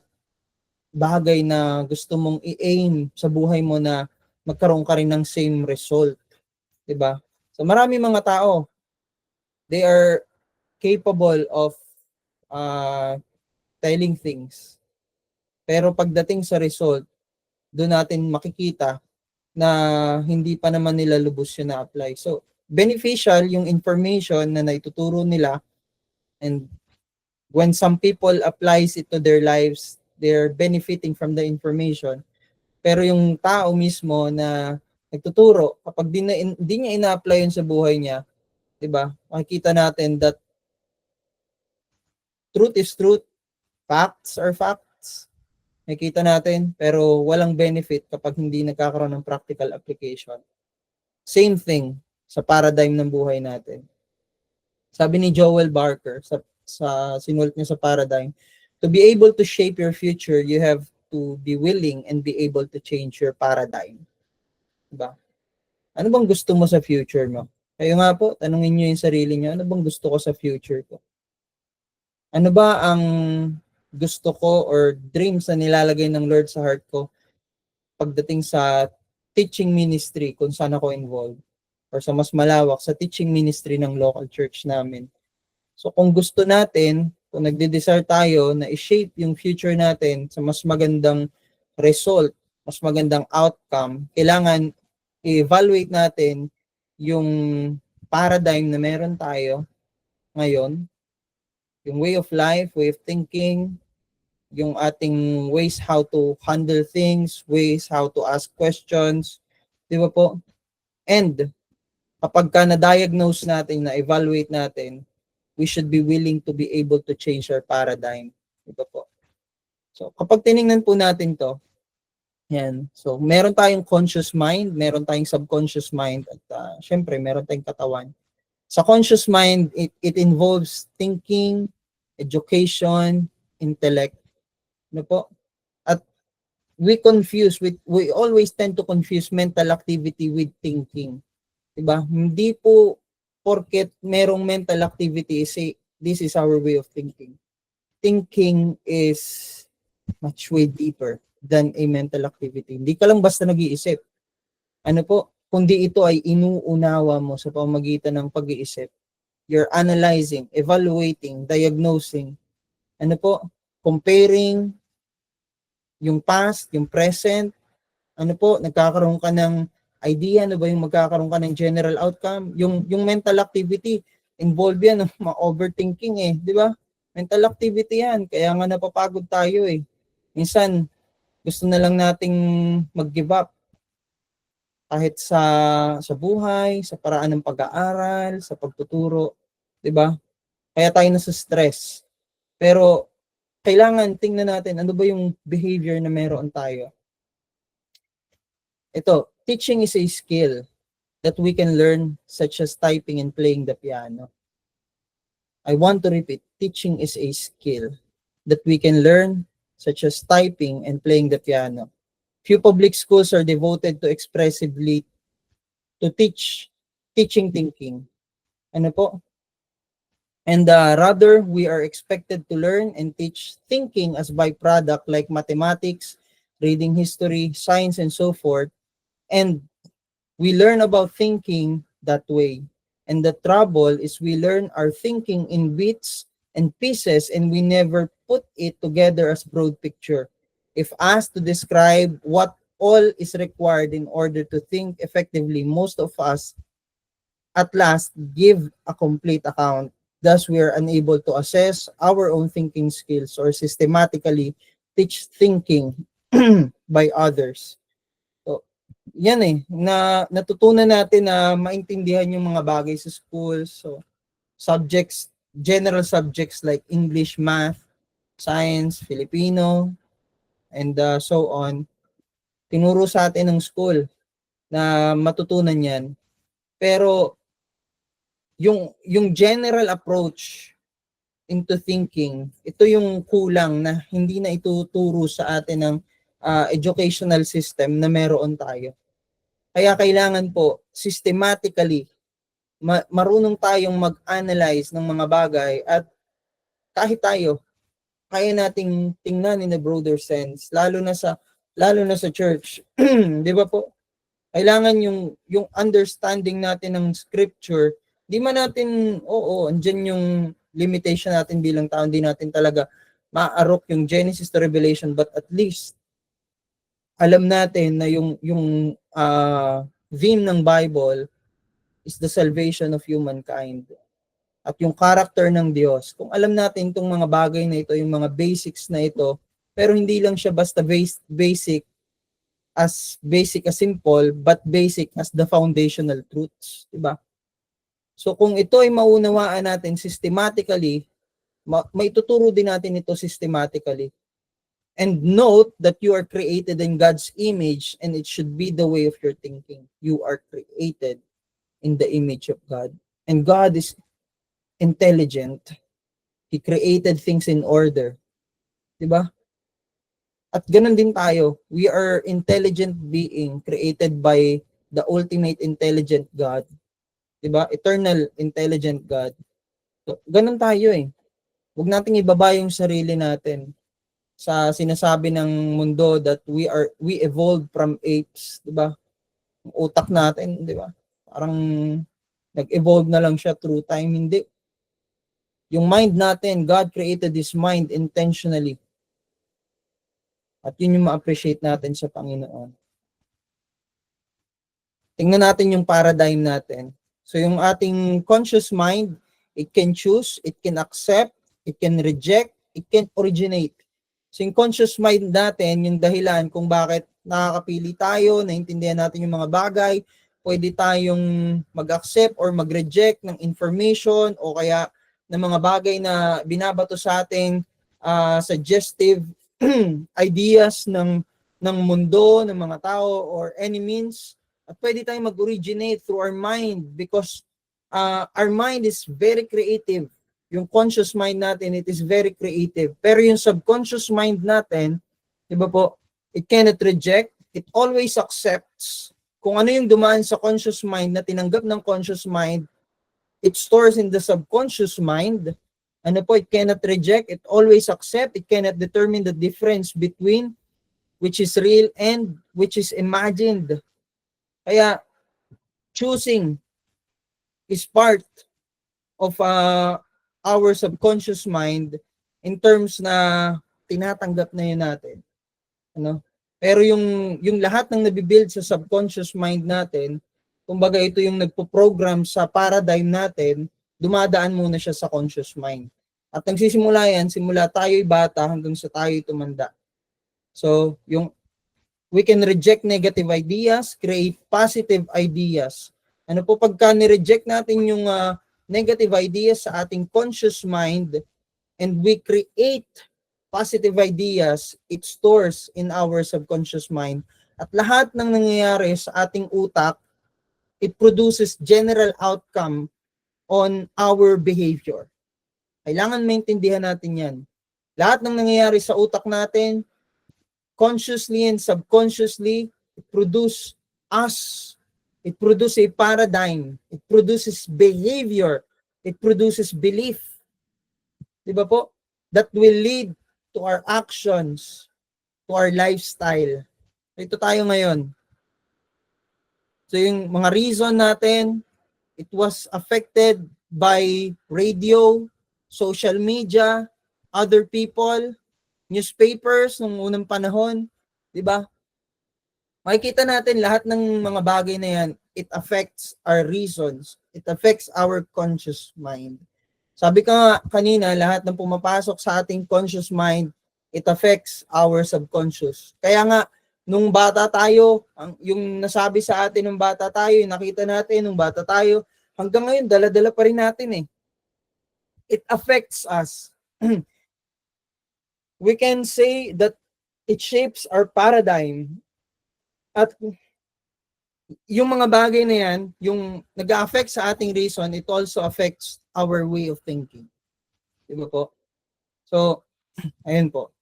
bagay na gusto mong i-aim sa buhay mo na magkaroon ka rin ng same result. 'Di ba? So marami mga tao, they are capable of uh, telling things. Pero pagdating sa result, doon natin makikita na hindi pa naman nila lubos yun na-apply. So, beneficial yung information na naituturo nila, and when some people applies it to their lives, they're benefiting from the information. Pero yung tao mismo na nagtuturo, kapag di niya ina-apply yun sa buhay niya, 'di ba? Makikita natin that truth is truth, facts are facts. Nakikita natin, pero walang benefit kapag hindi nagkakaroon ng practical application. Same thing sa paradigm ng buhay natin. Sabi ni Joel Barker sa sinulat niya sa paradigm, to be able to shape your future, you have to be willing and be able to change your paradigm. Diba? Ano bang gusto mo sa future mo? Kayo nga po, tanungin niyo yung sarili niyo, ano bang gusto ko sa future ko? Ano ba ang gusto ko or dreams na nilalagay ng Lord sa heart ko pagdating sa teaching ministry kung saan ako involved, or sa mas malawak sa teaching ministry ng local church namin. So kung gusto natin, kung nagde-desire tayo na i-shape yung future natin sa mas magandang result, mas magandang outcome, kailangan i-evaluate natin yung paradigm na meron tayo ngayon, yung way of life, way of thinking, yung ating ways how to handle things, ways how to ask questions, di ba po? And kapag ka na-diagnose natin, na-evaluate natin, we should be willing to be able to change our paradigm. Di ba po? So kapag tiningnan po natin to, yan. So meron tayong conscious mind, meron tayong subconscious mind, at syempre meron tayong katawan. Sa conscious mind, it involves thinking, education, intellect. Ano po? At we always tend to confuse mental activity with thinking. Diba? Hindi po porket merong mental activity, say, this is our way of thinking. Thinking is much way deeper than a mental activity. Hindi ka lang basta nag-iisip. Ano po? Kundi ito ay inuunawa mo sa pamamagitan ng pag-iisip. You're analyzing, evaluating, diagnosing. Ano po? Comparing yung past, yung present. Ano po? Nagkakaroon ka ng idea, ano ba yung magkakaroon ka ng general outcome? Yung mental activity, involved yan, ma-overthinking eh, di ba? Mental activity yan, kaya nga napapagod tayo eh. Minsan, gusto na lang nating mag-give up kahit sa buhay, sa paraan ng pag-aaral, sa pagtuturo, 'di ba? Kaya tayo nasa stress. Pero kailangan tingnan natin ano ba yung behavior na meron tayo. Ito, teaching is a skill that we can learn, such as typing and playing the piano. I want to repeat, teaching is a skill that we can learn, such as typing and playing the piano. Few public schools are devoted to expressively to teaching thinking. Ano po? And rather, we are expected to learn and teach thinking as byproduct like mathematics, reading history, science, and so forth. And we learn about thinking that way. And the trouble is we learn our thinking in bits and pieces, and we never put it together as broad picture. If asked to describe what all is required in order to think effectively, most of us at last give a complete account. Thus, we are unable to assess our own thinking skills or systematically teach thinking by others. So, yan eh, natutunan natin na maintindihan yung mga bagay sa school. So, subjects, general subjects like English, math, science, Filipino, and so on. Tinuro sa atin ng school na matutunan yan. Pero, yung general approach into thinking, ito yung kulang na hindi na ituturo sa atin ng educational system na meron tayo. Kaya kailangan po, systematically, marunong tayong mag-analyze ng mga bagay at kahit tayo, kaya nating tingnan in a broader sense, lalo na sa church. 'Di ba po? Kailangan yung understanding natin ng scripture, di man natin, oo, andyan yung limitation natin bilang tao, hindi natin talaga maaarok yung Genesis to Revelation, but at least alam natin na yung theme ng Bible is the salvation of humankind at yung character ng Diyos. Kung alam natin itong mga bagay na ito, yung mga basics na ito, pero hindi lang siya basta basic as simple, but basic as the foundational truths, di ba? So kung ito ay maunawaan natin systematically, maituturo din natin ito systematically. And note that you are created in God's image and it should be the way of your thinking. You are created in the image of God. And God is intelligent. He created things in order. Diba? At ganun din tayo. We are intelligent being created by the ultimate intelligent God. Diba? Eternal intelligent God. So, ganun tayo eh. Huwag nating ibaba yung sarili natin sa sinasabi ng mundo that we evolved from apes, 'di ba? Yung utak natin, 'di ba? Parang nag-evolve na lang siya through time, hindi. Yung mind natin, God created this mind intentionally. At yun yung ma-appreciate natin sa Panginoon. Tingnan natin yung paradigm natin. So yung ating conscious mind, it can choose, it can accept, it can reject, it can originate. So yung conscious mind natin, yung dahilan kung bakit nakakapili tayo, naintindihan natin yung mga bagay, pwede tayong mag-accept or mag-reject ng information o kaya ng mga bagay na binabato sa ating suggestive ideas ng mundo, ng mga tao or any means. At pwede tayong mag-originate through our mind because our mind is very creative. Yung conscious mind natin, it is very creative. Pero yung subconscious mind natin, di ba po, it cannot reject, it always accepts. Kung ano yung dumaan sa conscious mind na tinanggap ng conscious mind, it stores in the subconscious mind. Ano po, it cannot reject, it always accept, it cannot determine the difference between which is real and which is imagined. Kaya, choosing is part of our subconscious mind in terms na tinatanggap na yun natin. Ano? Pero yung lahat ng nabibuild sa subconscious mind natin, kumbaga ito yung nagpo-program sa paradigm natin, dumadaan muna siya sa conscious mind. At nagsisimula yan, simula tayo'y bata hanggang sa tayo'y tumanda. So, we can reject negative ideas, create positive ideas. Ano po pagka ni-reject natin yung negative ideas sa ating conscious mind and we create positive ideas, it stores in our subconscious mind. At lahat ng nangyayari sa ating utak, it produces general outcome on our behavior. Kailangan maintindihan natin yan. Lahat ng nangyayari sa utak natin, consciously and subconsciously, it produces us. It produces a paradigm. It produces behavior. It produces belief. Di ba po? That will lead to our actions, to our lifestyle. Ito tayo ngayon. So yung mga reason natin, it was affected by radio, social media, other people, newspapers nung unang panahon, di ba? Makikita natin lahat ng mga bagay na yan, it affects our reasons, it affects our conscious mind. Sabi ka nga kanina, lahat ng pumapasok sa ating conscious mind, it affects our subconscious. Kaya nga, nung bata tayo, yung nasabi sa atin nung bata tayo, yung nakita natin nung bata tayo, hanggang ngayon, dala-dala pa rin natin eh. It affects us. We can say that it shapes our paradigm. At yung mga bagay na yan, yung nag-affect sa ating reason, it also affects our way of thinking. Diba po? So, ayun po.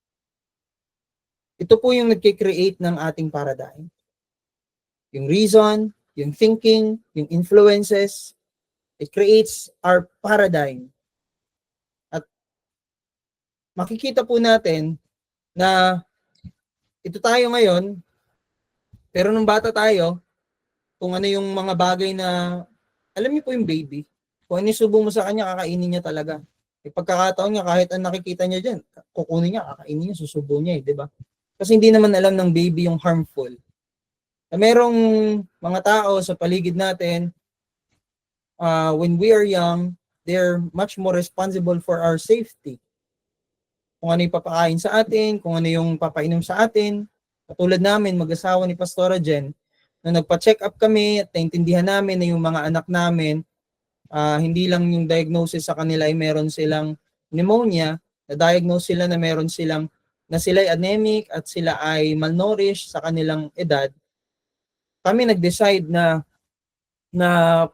Ito po yung nagkikreate ng ating paradigm. yung reason, yung thinking, yung influences. It creates our paradigm. At makikita po natin na ito tayo ngayon, pero nung bata tayo, kung ano yung mga bagay na, alam niyo po yung baby, kung ano yung subo mo sa kanya, kakainin niya talaga. May pagkakataon niya, kahit ang nakikita niya dyan, kukunin niya, kakainin niya, susubo niya, di ba? Kasi hindi naman alam ng baby yung harmful. Na merong mga tao sa paligid natin, when we are young, they're much more responsible for our safety. Kung ano yung papakain sa atin, kung ano yung papainom sa atin. Katulad namin, mag-asawa ni Pastora Jen, na nagpa-check up kami at naintindihan namin na yung mga anak namin, hindi lang yung diagnosis sa kanila ay meron silang pneumonia, na-diagnose sila na meron silang, na sila ay anemic at sila ay malnourished sa kanilang edad. Kami nag-decide na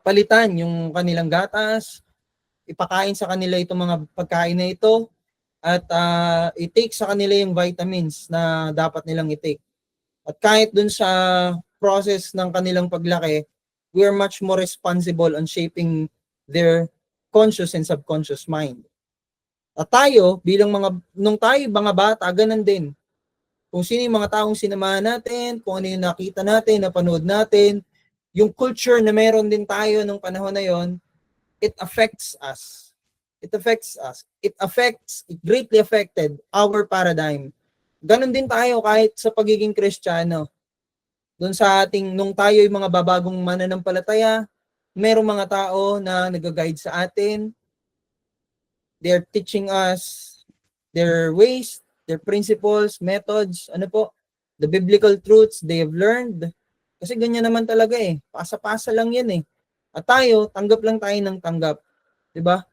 palitan yung kanilang gatas, ipakain sa kanila itong mga pagkain na ito, at i-take sa kanila yung vitamins na dapat nilang i-take. At kahit dun sa process ng kanilang paglaki, we are much more responsible on shaping their conscious and subconscious mind. At tayo, bilang nung tayo mga bata, ganun din. Kung sino yung mga taong sinamahan natin, kung ano yung nakita natin, napanood natin, yung culture na meron din tayo nung panahon na yon, it affects us. It affects us. It greatly affected our paradigm. Ganon din tayo kahit sa pagiging Kristiyano. Doon sa ating, nung tayo yung mga babagong mananampalataya, merong mga tao na nag-guide sa atin. They're teaching us their ways, their principles, methods, the biblical truths they have learned. Kasi ganyan naman talaga eh. Pasa-pasa lang yan eh. At tayo, tanggap lang tayo ng tanggap. Diba?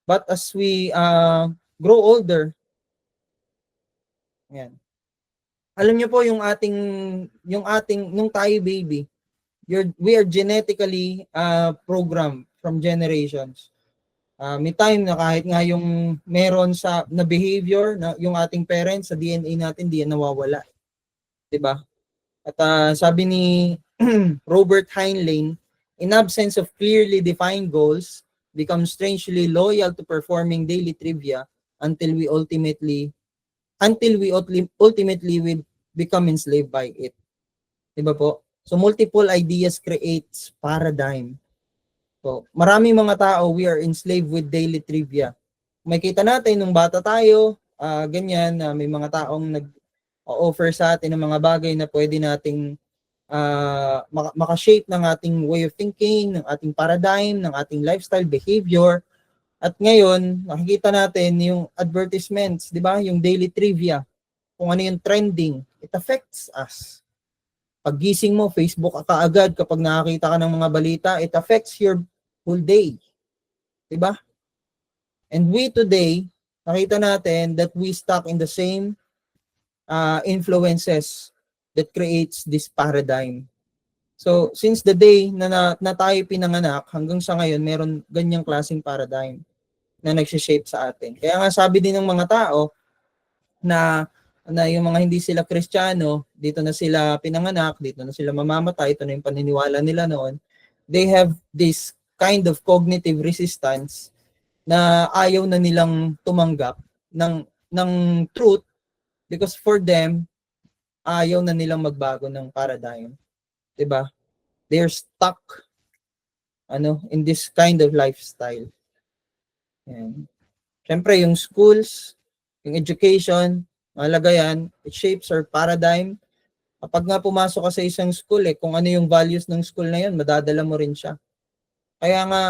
But as we grow older, yan. Alam niyo po yung ating nung tayo baby, we are genetically programmed from generations. May time na kahit nga yung meron sa na behavior na yung ating parents sa DNA natin di yan nawawala, 'di ba? At sabi ni Robert Heinlein, in absence of clearly defined goals, become strangely loyal to performing daily trivia until we ultimately will become enslaved by it. 'Di ba po? So multiple ideas creates paradigm. So, maraming mga tao, we are enslaved with daily trivia. Makita natin nung bata tayo, ganyan, may mga taong nag-offer sa atin ng mga bagay na pwede nating makashape ng ating way of thinking, ng ating paradigm, ng ating lifestyle, behavior. At ngayon, nakikita natin yung advertisements, di ba? Yung daily trivia, kung ano yung trending, it affects us. Paggising mo, Facebook ka kaagad kapag nakakita ka ng mga balita, it affects your whole day. Diba? And we today, nakita natin that we stuck in the same influences that creates this paradigm. So, since the day na tayo pinanganak, hanggang sa ngayon, meron ganyang klaseng paradigm na nagsishape sa atin. Kaya nga sabi din ng mga tao na yung mga hindi sila Kristiyano, dito na sila pinanganak, dito na sila mamamatay, ito na yung paniniwala nila noon, they have this kind of cognitive resistance na ayaw na nilang tumanggap ng truth because for them, ayaw na nilang magbago ng paradigm. Diba? They're stuck in this kind of lifestyle. Yan. Siyempre, yung schools, yung education, mahalaga yan, it shapes our paradigm. Kapag nga pumasok ka sa isang school, kung ano yung values ng school na yun, madadala mo rin siya. Kaya nga,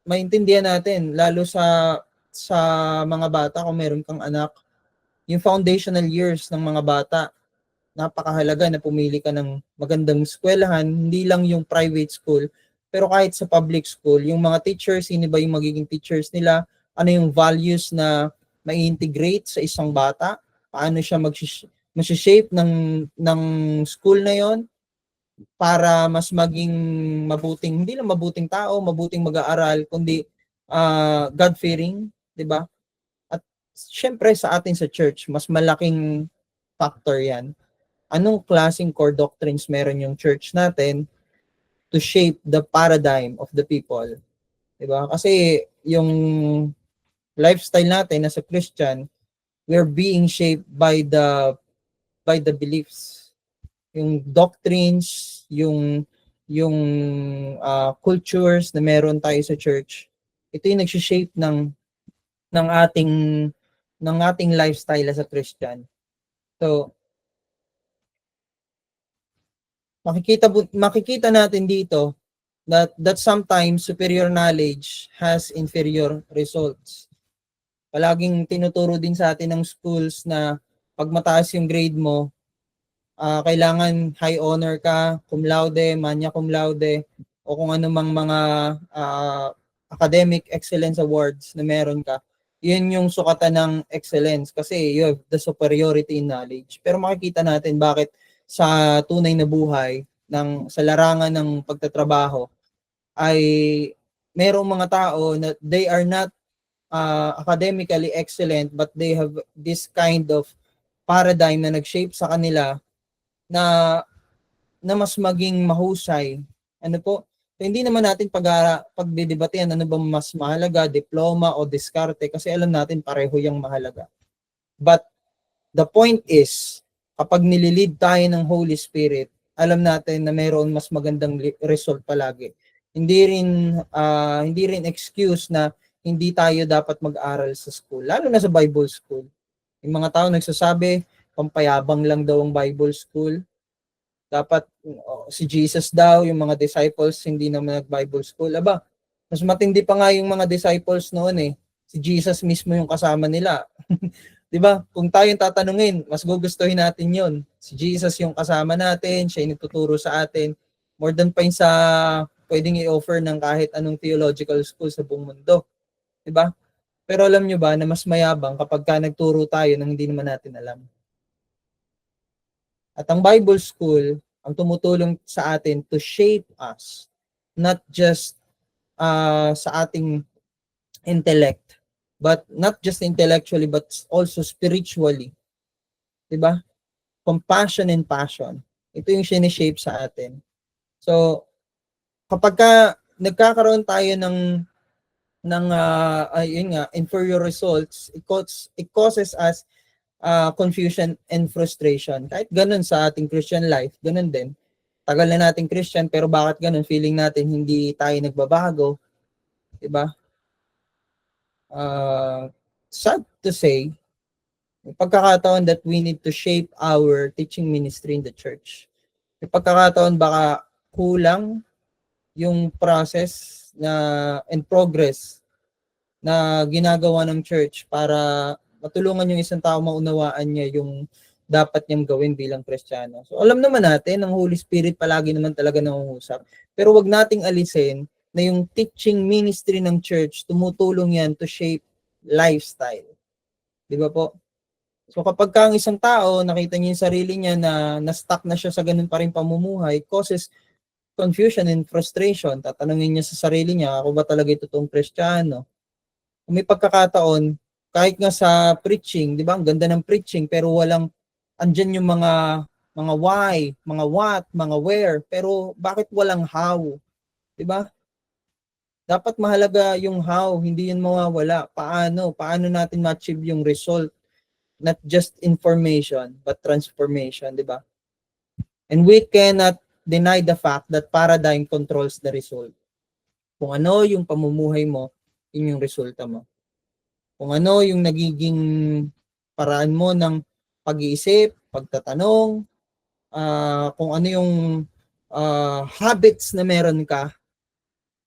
maintindihan natin, lalo sa mga bata, kung meron kang anak, yung foundational years ng mga bata, napakahalaga na pumili ka ng magandang eskwelahan, hindi lang yung private school, pero kahit sa public school, yung mga teachers, sino ba yung magiging teachers nila, ano yung values na mai-integrate sa isang bata, paano siya mag-shape ng school na yon para mas maging mabuting, hindi lang mabuting tao, mabuting mag-aaral, kundi God-fearing, di ba? At syempre sa atin sa church, mas malaking factor yan. anong klaseng core doctrines meron yung church natin to shape the paradigm of the people. Diba? Kasi yung lifestyle natin as a Christian, we're being shaped by the beliefs, yung doctrines, yung cultures na meron tayo sa church. Ito yung nag-shape ng ating lifestyle as a Christian. So makikita natin dito that sometimes superior knowledge has inferior results. Palaging tinuturo din sa atin ng schools na pag mataas yung grade mo, kailangan high honor ka, cum laude, magna cum laude, o kung ano mang mga academic excellence awards na meron ka. Yun yung sukatan ng excellence kasi you have the superiority in knowledge. Pero makikita natin bakit sa tunay na buhay, sa larangan ng pagtatrabaho, ay merong mga tao na they are not academically excellent but they have this kind of paradigm na nag-shape sa kanila na mas maging mahusay. Ano po? So, hindi naman natin pagdidebatehan ano ba mas mahalaga, diploma o diskarte, kasi alam natin pareho yung mahalaga. But the point is, kapag nililid tayo ng Holy Spirit, alam natin na mayroon mas magandang result palagi. Hindi rin excuse na hindi tayo dapat mag-aral sa school, lalo na sa Bible school. Yung mga tao nagsasabi, pampayabang lang daw ang Bible school. Dapat si Jesus daw, yung mga disciples hindi naman nag-Bible school. Aba, mas matindi pa nga yung mga disciples noon eh. Si Jesus mismo yung kasama nila. 'Di ba? Kung tayong tatanungin, mas gugustuhin natin 'yon. Si Jesus yung kasama natin, siya yung nagtuturo sa atin. More than pa yung sa pwedeng i-offer ng kahit anong theological school sa buong mundo. 'Di ba? Pero alam nyo ba na mas mayabang kapag ka nagturo tayo ng hindi naman natin alam. At ang Bible School, ang tumutulong sa atin to shape us, not just sa ating intellect, but not just intellectually, but also spiritually. Diba? Compassion and passion. Ito yung sineshape sa atin. So, kapag ka nagkakaroon tayo ng yun nga, inferior results, it causes us confusion and frustration. Kahit ganun sa ating Christian life, ganun din. Tagal na nating Christian, pero bakit ganun? Feeling natin hindi tayo nagbabago. Diba? Sad to say, may pagkakataon that we need to shape our teaching ministry in the church. May pagkakataon baka kulang yung process and progress na ginagawa ng church para matulungan yung isang tao maunawaan niya yung dapat niyang gawin bilang Kristiyano. So alam naman natin, ang Holy Spirit palagi naman talaga nangungusap. Pero wag nating alisin na yung teaching ministry ng church, tumutulong yan to shape lifestyle. Di ba po? So kapag ka ang isang tao, nakita niya yung sarili niya na stuck na siya sa ganun pa rin pamumuhay, causes confusion and frustration. Tatanungin niya sa sarili niya, ako ba talaga totoong Kristiyano? Kung may pagkakataon, kahit nga sa preaching, di ba, ang ganda ng preaching, pero andyan yung mga why, mga what, mga where, pero bakit walang how? Di ba? Dapat mahalaga yung how, hindi yun mawawala. Paano natin ma-achieve yung result? Not just information, but transformation, di ba? And we cannot deny the fact that paradigm controls the result. Kung ano yung pamumuhay mo, yun yung resulta mo. Kung ano yung nagiging paraan mo ng pag-iisip, pagtatanong, kung ano yung habits na meron ka,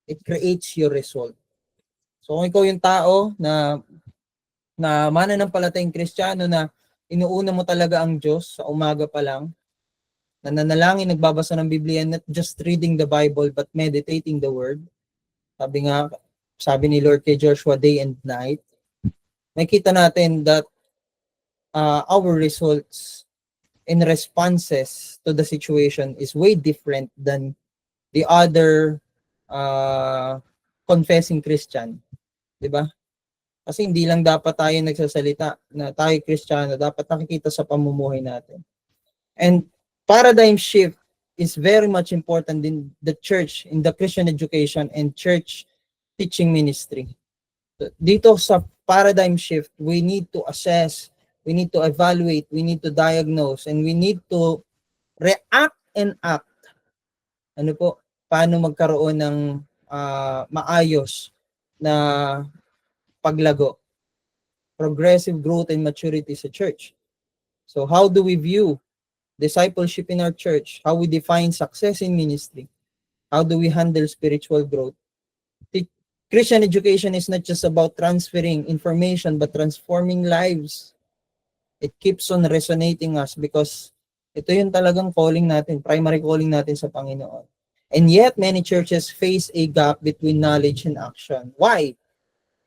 it creates your result. So kung ikaw yung tao na mananampalatayang Kristiyano na inuuna mo talaga ang Diyos sa umaga pa lang, nananalangin, nagbabasa ng Biblia, not just reading the Bible but meditating the Word. Sabi ni Lord kay Joshua, day and night, makita natin that our results in responses to the situation is way different than the other confessing Christian. Diba? Kasi hindi lang dapat tayo nagsasalita na tayo Kristiyano, dapat nakikita sa pamumuhay natin. And paradigm shift is very much important in the church, in the Christian education and church teaching ministry. Dito sa paradigm shift, we need to assess, we need to evaluate, we need to diagnose, and we need to react and act. Ano po, paano magkaroon ng maayos na paglago, progressive growth and maturity sa church. So how do we view discipleship in our church? How we define success in ministry? How do we handle spiritual growth? Christian education is not just about transferring information but transforming lives. It keeps on resonating us because ito yung talagang calling natin, primary calling natin sa Panginoon. And yet, many churches face a gap between knowledge and action. Why?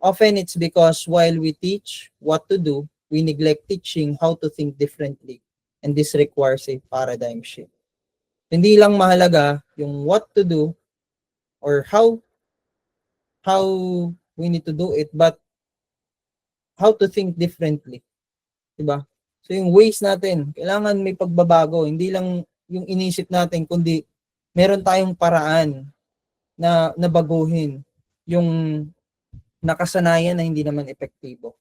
Often it's because while we teach what to do, we neglect teaching how to think differently. And this requires a paradigm shift. Hindi lang mahalaga yung what to do or how we need to do it, but how to think differently. Diba? So yung ways natin, kailangan may pagbabago. Hindi lang yung inisip natin, kundi meron tayong paraan na nabaguhin yung nakasanayan na hindi naman epektibo.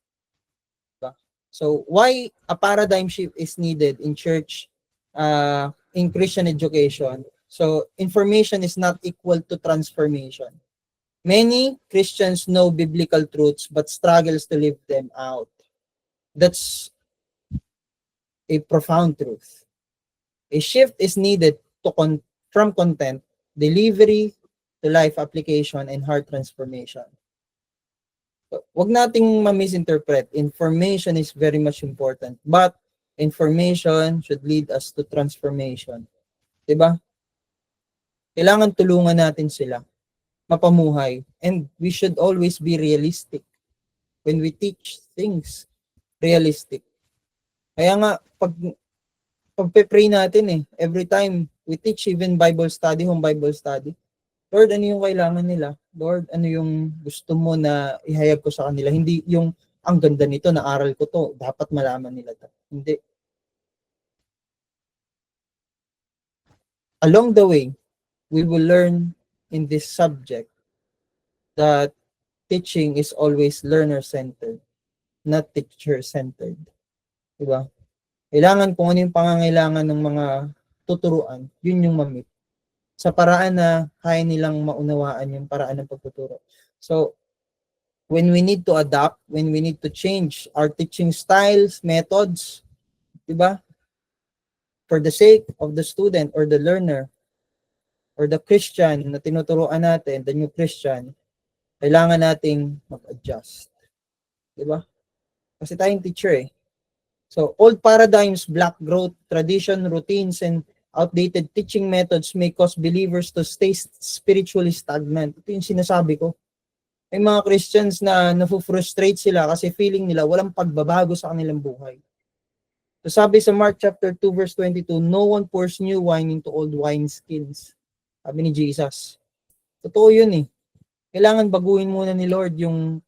Diba? So why a paradigm shift is needed in church, in Christian education? So information is not equal to transformation. Many Christians know biblical truths but struggles to live them out. That's a profound truth. A shift is needed from content, delivery, to life application, and heart transformation. So, wag nating ma-misinterpret. Information is very much important, but information should lead us to transformation. Diba? Kailangan tulungan natin sila mapamuhay. And we should always be realistic when we teach things. Realistic. Kaya nga, pag-pray natin every time we teach even Bible study, home Bible study, Lord, ano yung kailangan nila? Lord, ano yung gusto mo na ihayag ko sa kanila? Hindi yung, ang ganda nito, naaral ko to, dapat malaman nila to. Hindi. Along the way, we will learn in this subject that teaching is always learner-centered, not teacher-centered. Diba? Kailangan kung ano yung pangangailangan ng mga tuturuan, yun yung mamit. Sa paraan na kaya nilang maunawaan yung paraan ng pagtuturo. So, when we need to adapt, when we need to change our teaching styles, methods, diba? For the sake of the student or the learner, or the Christian na tinuturuan natin, the new Christian, kailangan nating mag-adjust. Diba? Kasi tayong teacher So, old paradigms, block growth, tradition, routines, and outdated teaching methods may cause believers to stay spiritually stagnant. Ito yung sinasabi ko. May mga Christians na nafu-frustrate sila kasi feeling nila walang pagbabago sa kanilang buhay. So, sabi sa Mark chapter 2 verse 22, no one pours new wine into old wineskins. Sabi ni Jesus. Totoo yun Kailangan baguhin muna ni Lord yung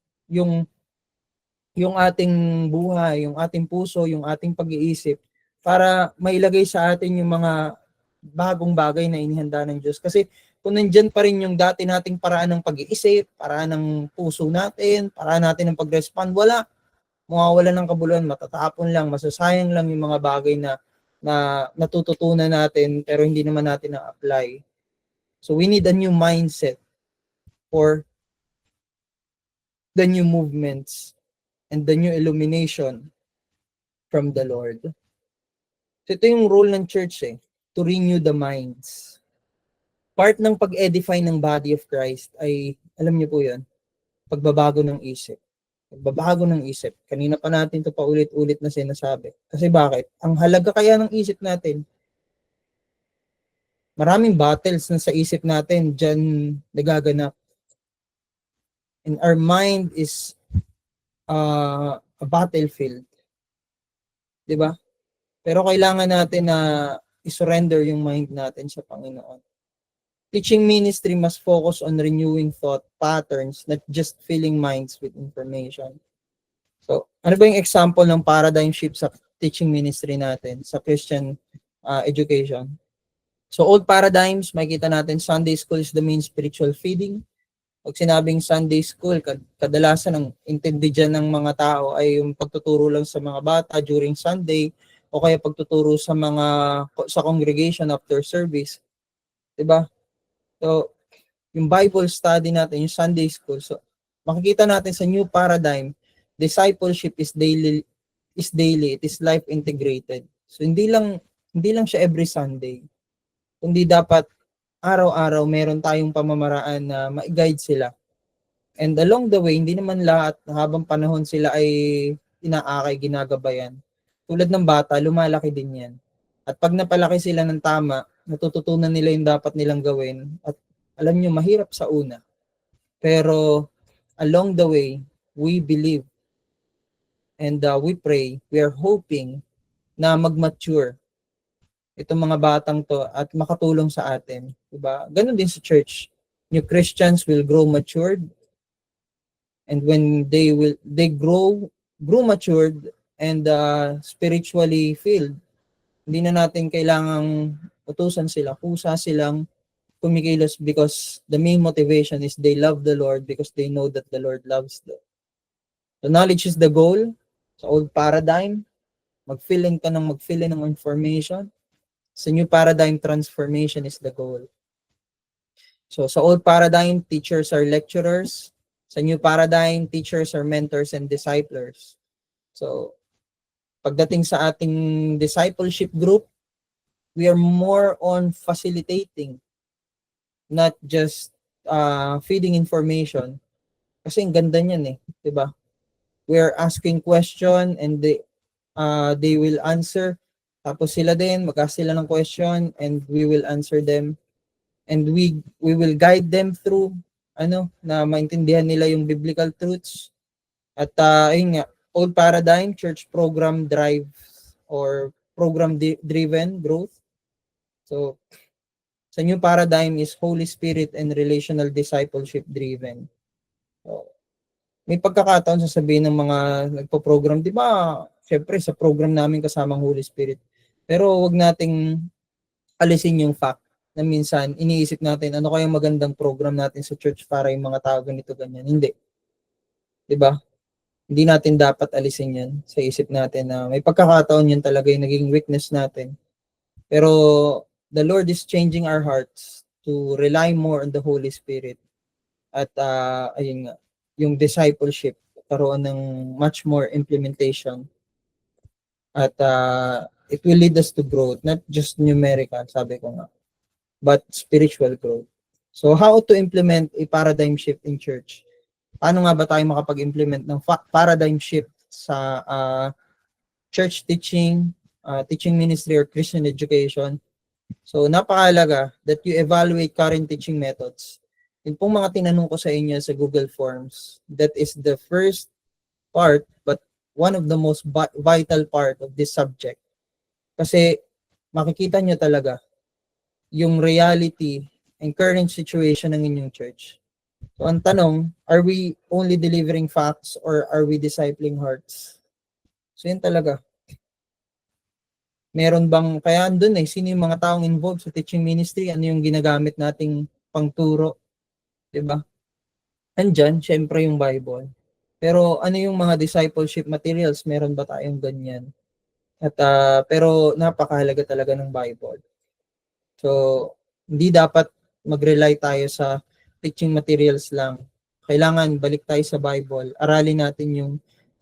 ating buhay, yung ating puso, yung ating pag-iisip para mailagay sa atin yung mga bagong bagay na inihanda ng Diyos. Kasi kung nandyan pa rin yung dati nating paraan ng pag-iisip, paraan ng puso natin, paraan natin ng pag-respond, mawawala ng kabuluhan, matatapon lang, masasayang lang yung mga bagay na natututunan natin pero hindi naman natin na-apply. So we need a new mindset for the new movements and the new illumination from the Lord. So ito yung role ng church to renew the minds. Part ng pag-edify ng body of Christ ay, alam niyo po yun, pagbabago ng isip. Pagbabago ng isip. Kanina pa natin ito paulit-ulit na sinasabi. Kasi bakit? Ang halaga kaya ng isip natin, maraming battles na sa isip natin dyan nagaganap. And our mind is a battlefield. Diba? Pero kailangan natin na i-surrender yung mind natin sa Panginoon. Teaching ministry must focus on renewing thought patterns, not just filling minds with information. So, ano ba yung example ng paradigm shift sa teaching ministry natin, sa Christian education. So old paradigms, makikita natin Sunday school is the main spiritual feeding. Pag sinabing Sunday school, kadalasan ang intindi dyan ng mga tao ay yung pagtuturo lang sa mga bata during Sunday o kaya pagtuturo sa congregation after service. 'Di ba? So, yung Bible study natin, yung Sunday school. So, makikita natin sa new paradigm, discipleship is daily, it is life integrated. So, hindi lang siya every Sunday. Kundi dapat araw-araw meron tayong pamamaraan na ma-guide sila. And along the way, hindi naman lahat habang panahon sila ay inaakay, ginagabayan. Tulad ng bata, lumalaki din yan. At pag napalaki sila ng tama, natututunan nila yung dapat nilang gawin. At alam nyo, mahirap sa una. Pero along the way, we believe and we pray, we are hoping na mag-mature itong mga batang to at makatulong sa atin. Diba? Ganon din sa church. New Christians will grow matured, and when they grow matured and spiritually filled, hindi na natin kailangang utusan sila, kusa silang kumikilos because the main motivation is they love the Lord because they know that the Lord loves them. So knowledge is the goal. Sa old paradigm, mag-fill in ng information. Sa new paradigm, transformation is the goal. So sa old paradigm, teachers are lecturers. Sa new paradigm, teachers are mentors and disciplers. So pagdating sa ating discipleship group, we are more on facilitating, not just feeding information. Kasi ang ganda niyan 'di ba? We are asking question and they will answer. Tapos sila din mag-ask sila ng question and we will answer them. And we will guide them through na maintindihan nila yung biblical truths. At ayun nga, old paradigm, church program drive or program driven growth. So sa new paradigm is Holy Spirit and relational discipleship driven. So, may pagkakataon sasabihin ng mga nagpo-program, di ba, syempre sa program namin kasamang Holy Spirit. Pero wag nating alisin yung fact na minsan iniisip natin ano kaya magandang program natin sa church para yung mga tao ganito ganyan. Hindi. 'Di ba? Hindi natin dapat alisin 'yan sa isip natin na may pagkakataon 'yan talaga yung naging weakness natin. Pero the Lord is changing our hearts to rely more on the Holy Spirit. At ayun nga, yung discipleship karoon ng much more implementation. At it will lead us to growth, not just numerical, sabi ko nga, but spiritual growth. So how to implement a paradigm shift in church? Paano nga ba tayo makapag-implement ng paradigm shift sa church teaching, teaching ministry or Christian education? So napakahalaga that you evaluate current teaching methods. Yung pong mga tinanong ko sa inyo sa Google Forms, that is the first part but one of the most vital part of this subject. Kasi makikita nyo talaga yung reality and current situation ng inyong church. So ang tanong, are we only delivering facts or are we discipling hearts? So yun talaga. Meron bang, kaya andun sino yung mga taong involved sa teaching ministry, ano yung ginagamit nating pangturo, diba? Andyan, syempre yung Bible. Pero ano yung mga discipleship materials, meron ba tayong ganyan? At pero napakahalaga talaga ng Bible. So, hindi dapat mag-rely tayo sa teaching materials lang. Kailangan balik tayo sa Bible, aralin natin yung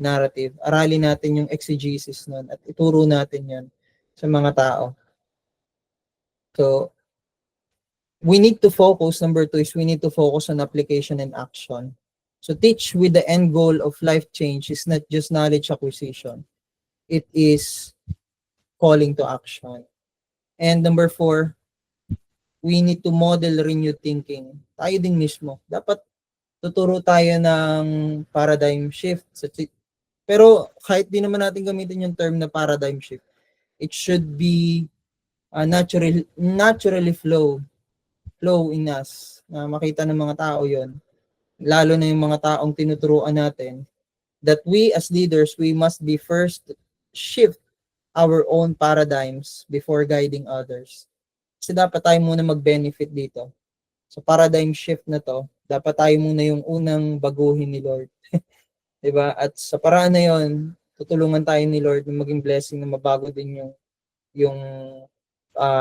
narrative, aralin natin yung exegesis nun, at ituro natin yan sa mga tao. So, we need to focus, number 2 is we need to focus on application and action. So, teach with the end goal of life change is not just knowledge acquisition. It is calling to action. And number 4, we need to model renewed thinking. Tayo din mismo. Dapat tuturo tayo ng paradigm shift. Pero kahit di naman natin gamitin yung term na paradigm shift, it should be naturally flow in us. Na makita ng mga tao yon, lalo na yung mga taong tinuturuan natin, that we as leaders, we must be first shift our own paradigms before guiding others. Kasi dapat tayo muna mag-benefit dito. Sa paradigm shift na to, dapat tayo muna yung unang baguhin ni Lord. 'Di ba? At sa paraan na 'yon, tutulungan tayo ni Lord na maging blessing na mabago din yung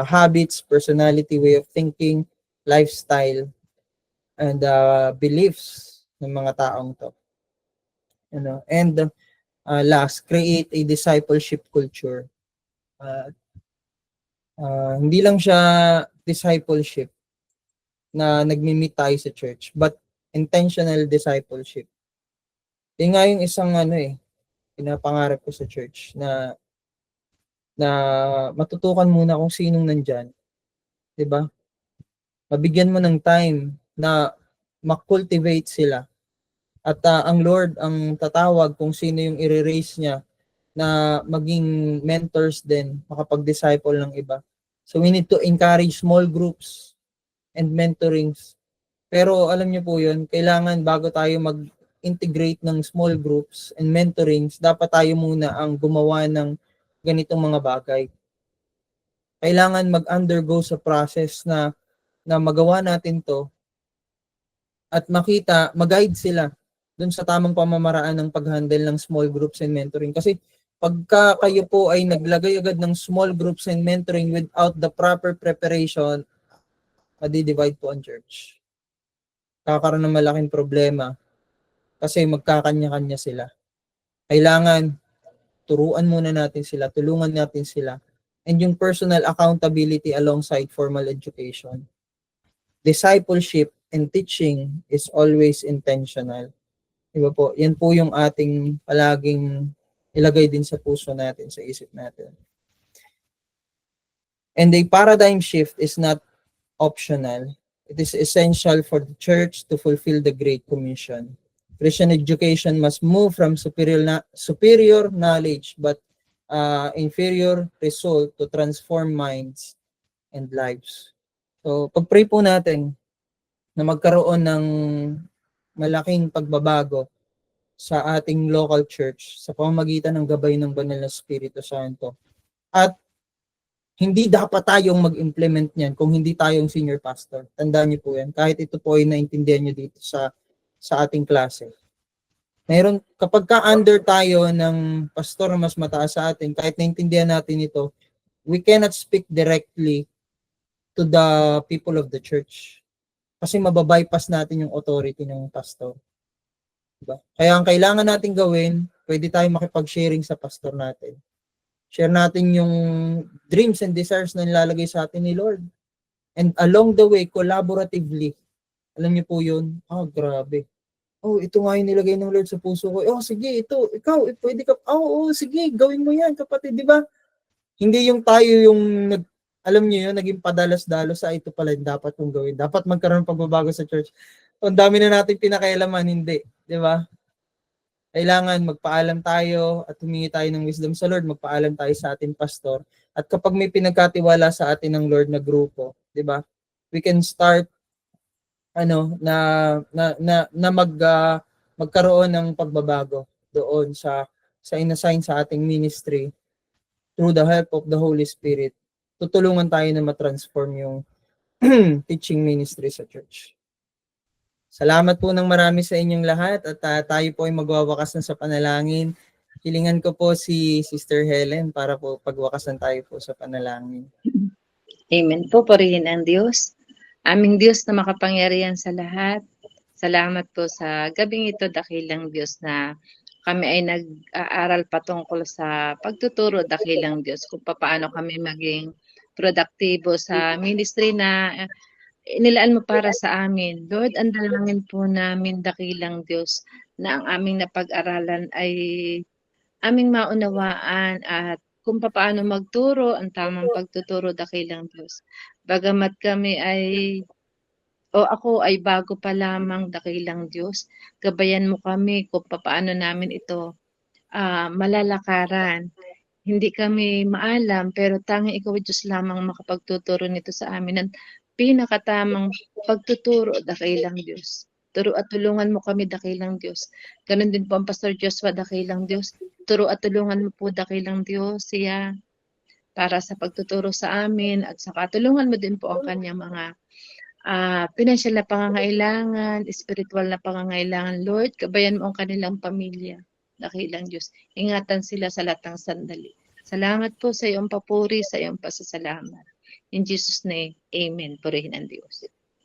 habits, personality, way of thinking, lifestyle, and beliefs ng mga taong to. And last, create a discipleship culture. Hindi lang siya discipleship na nagmi-meet tayo sa church, but intentional discipleship. Yun nga yung isang pinapangarap ko sa church na matutukan muna kung sinong nandyan. 'Di ba? Mabigyan mo ng time na ma-cultivate sila. At ang Lord ang tatawag kung sino yung i-raise niya na maging mentors din, makapag-disciple ng iba. So we need to encourage small groups and mentorings. Pero alam niyo po yun, kailangan bago tayo mag-integrate ng small groups and mentorings, dapat tayo muna ang gumawa ng ganitong mga bagay. Kailangan mag-undergo sa process na magawa natin to at makita, mag-guide sila dun sa tamang pamamaraan ng pag-handle ng small groups and mentoring. Kasi pagka kayo po ay naglagay agad ng small groups and mentoring without the proper preparation, madi-divide po ang church. Kakaroon ng malaking problema kasi magkakanya-kanya sila. Kailangan turuan muna natin sila, tulungan natin sila, and yung personal accountability alongside formal education. Discipleship and teaching is always intentional. Diba po? Yan po yung ating palaging ilagay din sa puso natin, sa isip natin. And a paradigm shift is not optional. It is essential for the church to fulfill the Great Commission. Christian education must move from superior knowledge but inferior result to transform minds and lives. So, pag-pray po natin na magkaroon ng malaking pagbabago sa ating local church sa pamamagitan ng gabay ng Banal na Espiritu Santo. At hindi dapat tayong mag-implement niyan kung hindi tayong senior pastor. Tandaan niyo po yan. Kahit ito po ay naintindihan niyo dito sa ating klase. Meron, kapag ka-under tayo ng pastor na mas mataas sa atin, kahit naintindihan natin ito, we cannot speak directly to the people of the church. Kasi mababypass natin yung authority ng pastor. Diba? Kaya ang kailangan natin gawin, pwede tayo makipag-sharing sa pastor natin. Share natin yung dreams and desires na nilalagay sa atin ni Lord. And along the way, collaboratively, alam niyo po yun, grabe. Ito nga yung nilagay ng Lord sa puso ko. Sige, ito, ikaw, pwede ka, sige, gawin mo yan, kapatid, di ba? Hindi yung tayo yung alam niyo yun, naging padalos-dalos ito pala yung dapat kong gawin. Dapat magkaroon ng pagbabago sa church. Ang dami na natin pinakailaman, hindi. Di ba? Kailangan magpaalam tayo at humingi tayo ng wisdom sa Lord, magpaalam tayo sa ating pastor. At kapag may pinagkatiwala sa atin ng Lord na grupo, di ba? We can start magkaroon ng pagbabago doon sa inassign sa ating ministry through the help of the Holy Spirit. Tutulungan tayo na matransform yung teaching ministry sa church. Salamat po ng marami sa inyong lahat at tayo po ay magwawakas na sa panalangin. Hilingan ko po si Sister Helen para po pagwakasan tayo po sa panalangin. Amen po, purihin ang Diyos. Aming Diyos na makapangyarihan sa lahat. Salamat po sa gabing ito, dakilang Diyos, na kami ay nag-aaral patungkol sa pagtuturo, dakilang Diyos, kung paano kami maging produktibo sa ministry na inilaan mo para sa amin. Lord, ang dalangin po namin, dakilang Diyos, na ang aming napag-aralan ay aming maunawaan at kung paano magturo, ang tamang pagtuturo, dakilang Diyos. Bagamat kami ako ay bago pa lamang, dakilang Diyos, gabayan mo kami kung paano namin ito malalakaran. Hindi kami maalam, pero tanging ikaw, Diyos, lamang makapagtuturo nito sa amin ng pinakatamang pagtuturo, dakilang Diyos. Turo at tulungan mo kami, dakilang Diyos. Ganon din po ang Pastor Joshua, dakilang Diyos. Tuturo at tulungan mo po, dakilang Diyos, siya para sa pagtuturo sa amin at saka tulungan mo din po ang kanyang mga pinansyal na pangangailangan, spiritual na pangangailangan. Lord, gabayan mo ang kanilang pamilya, dakilang Diyos. Ingatan sila sa lahat ng sandali. Salamat po sa iyong papuri, sa iyong pasasalamat. In Jesus' name, Amen. Purihin ang Diyos.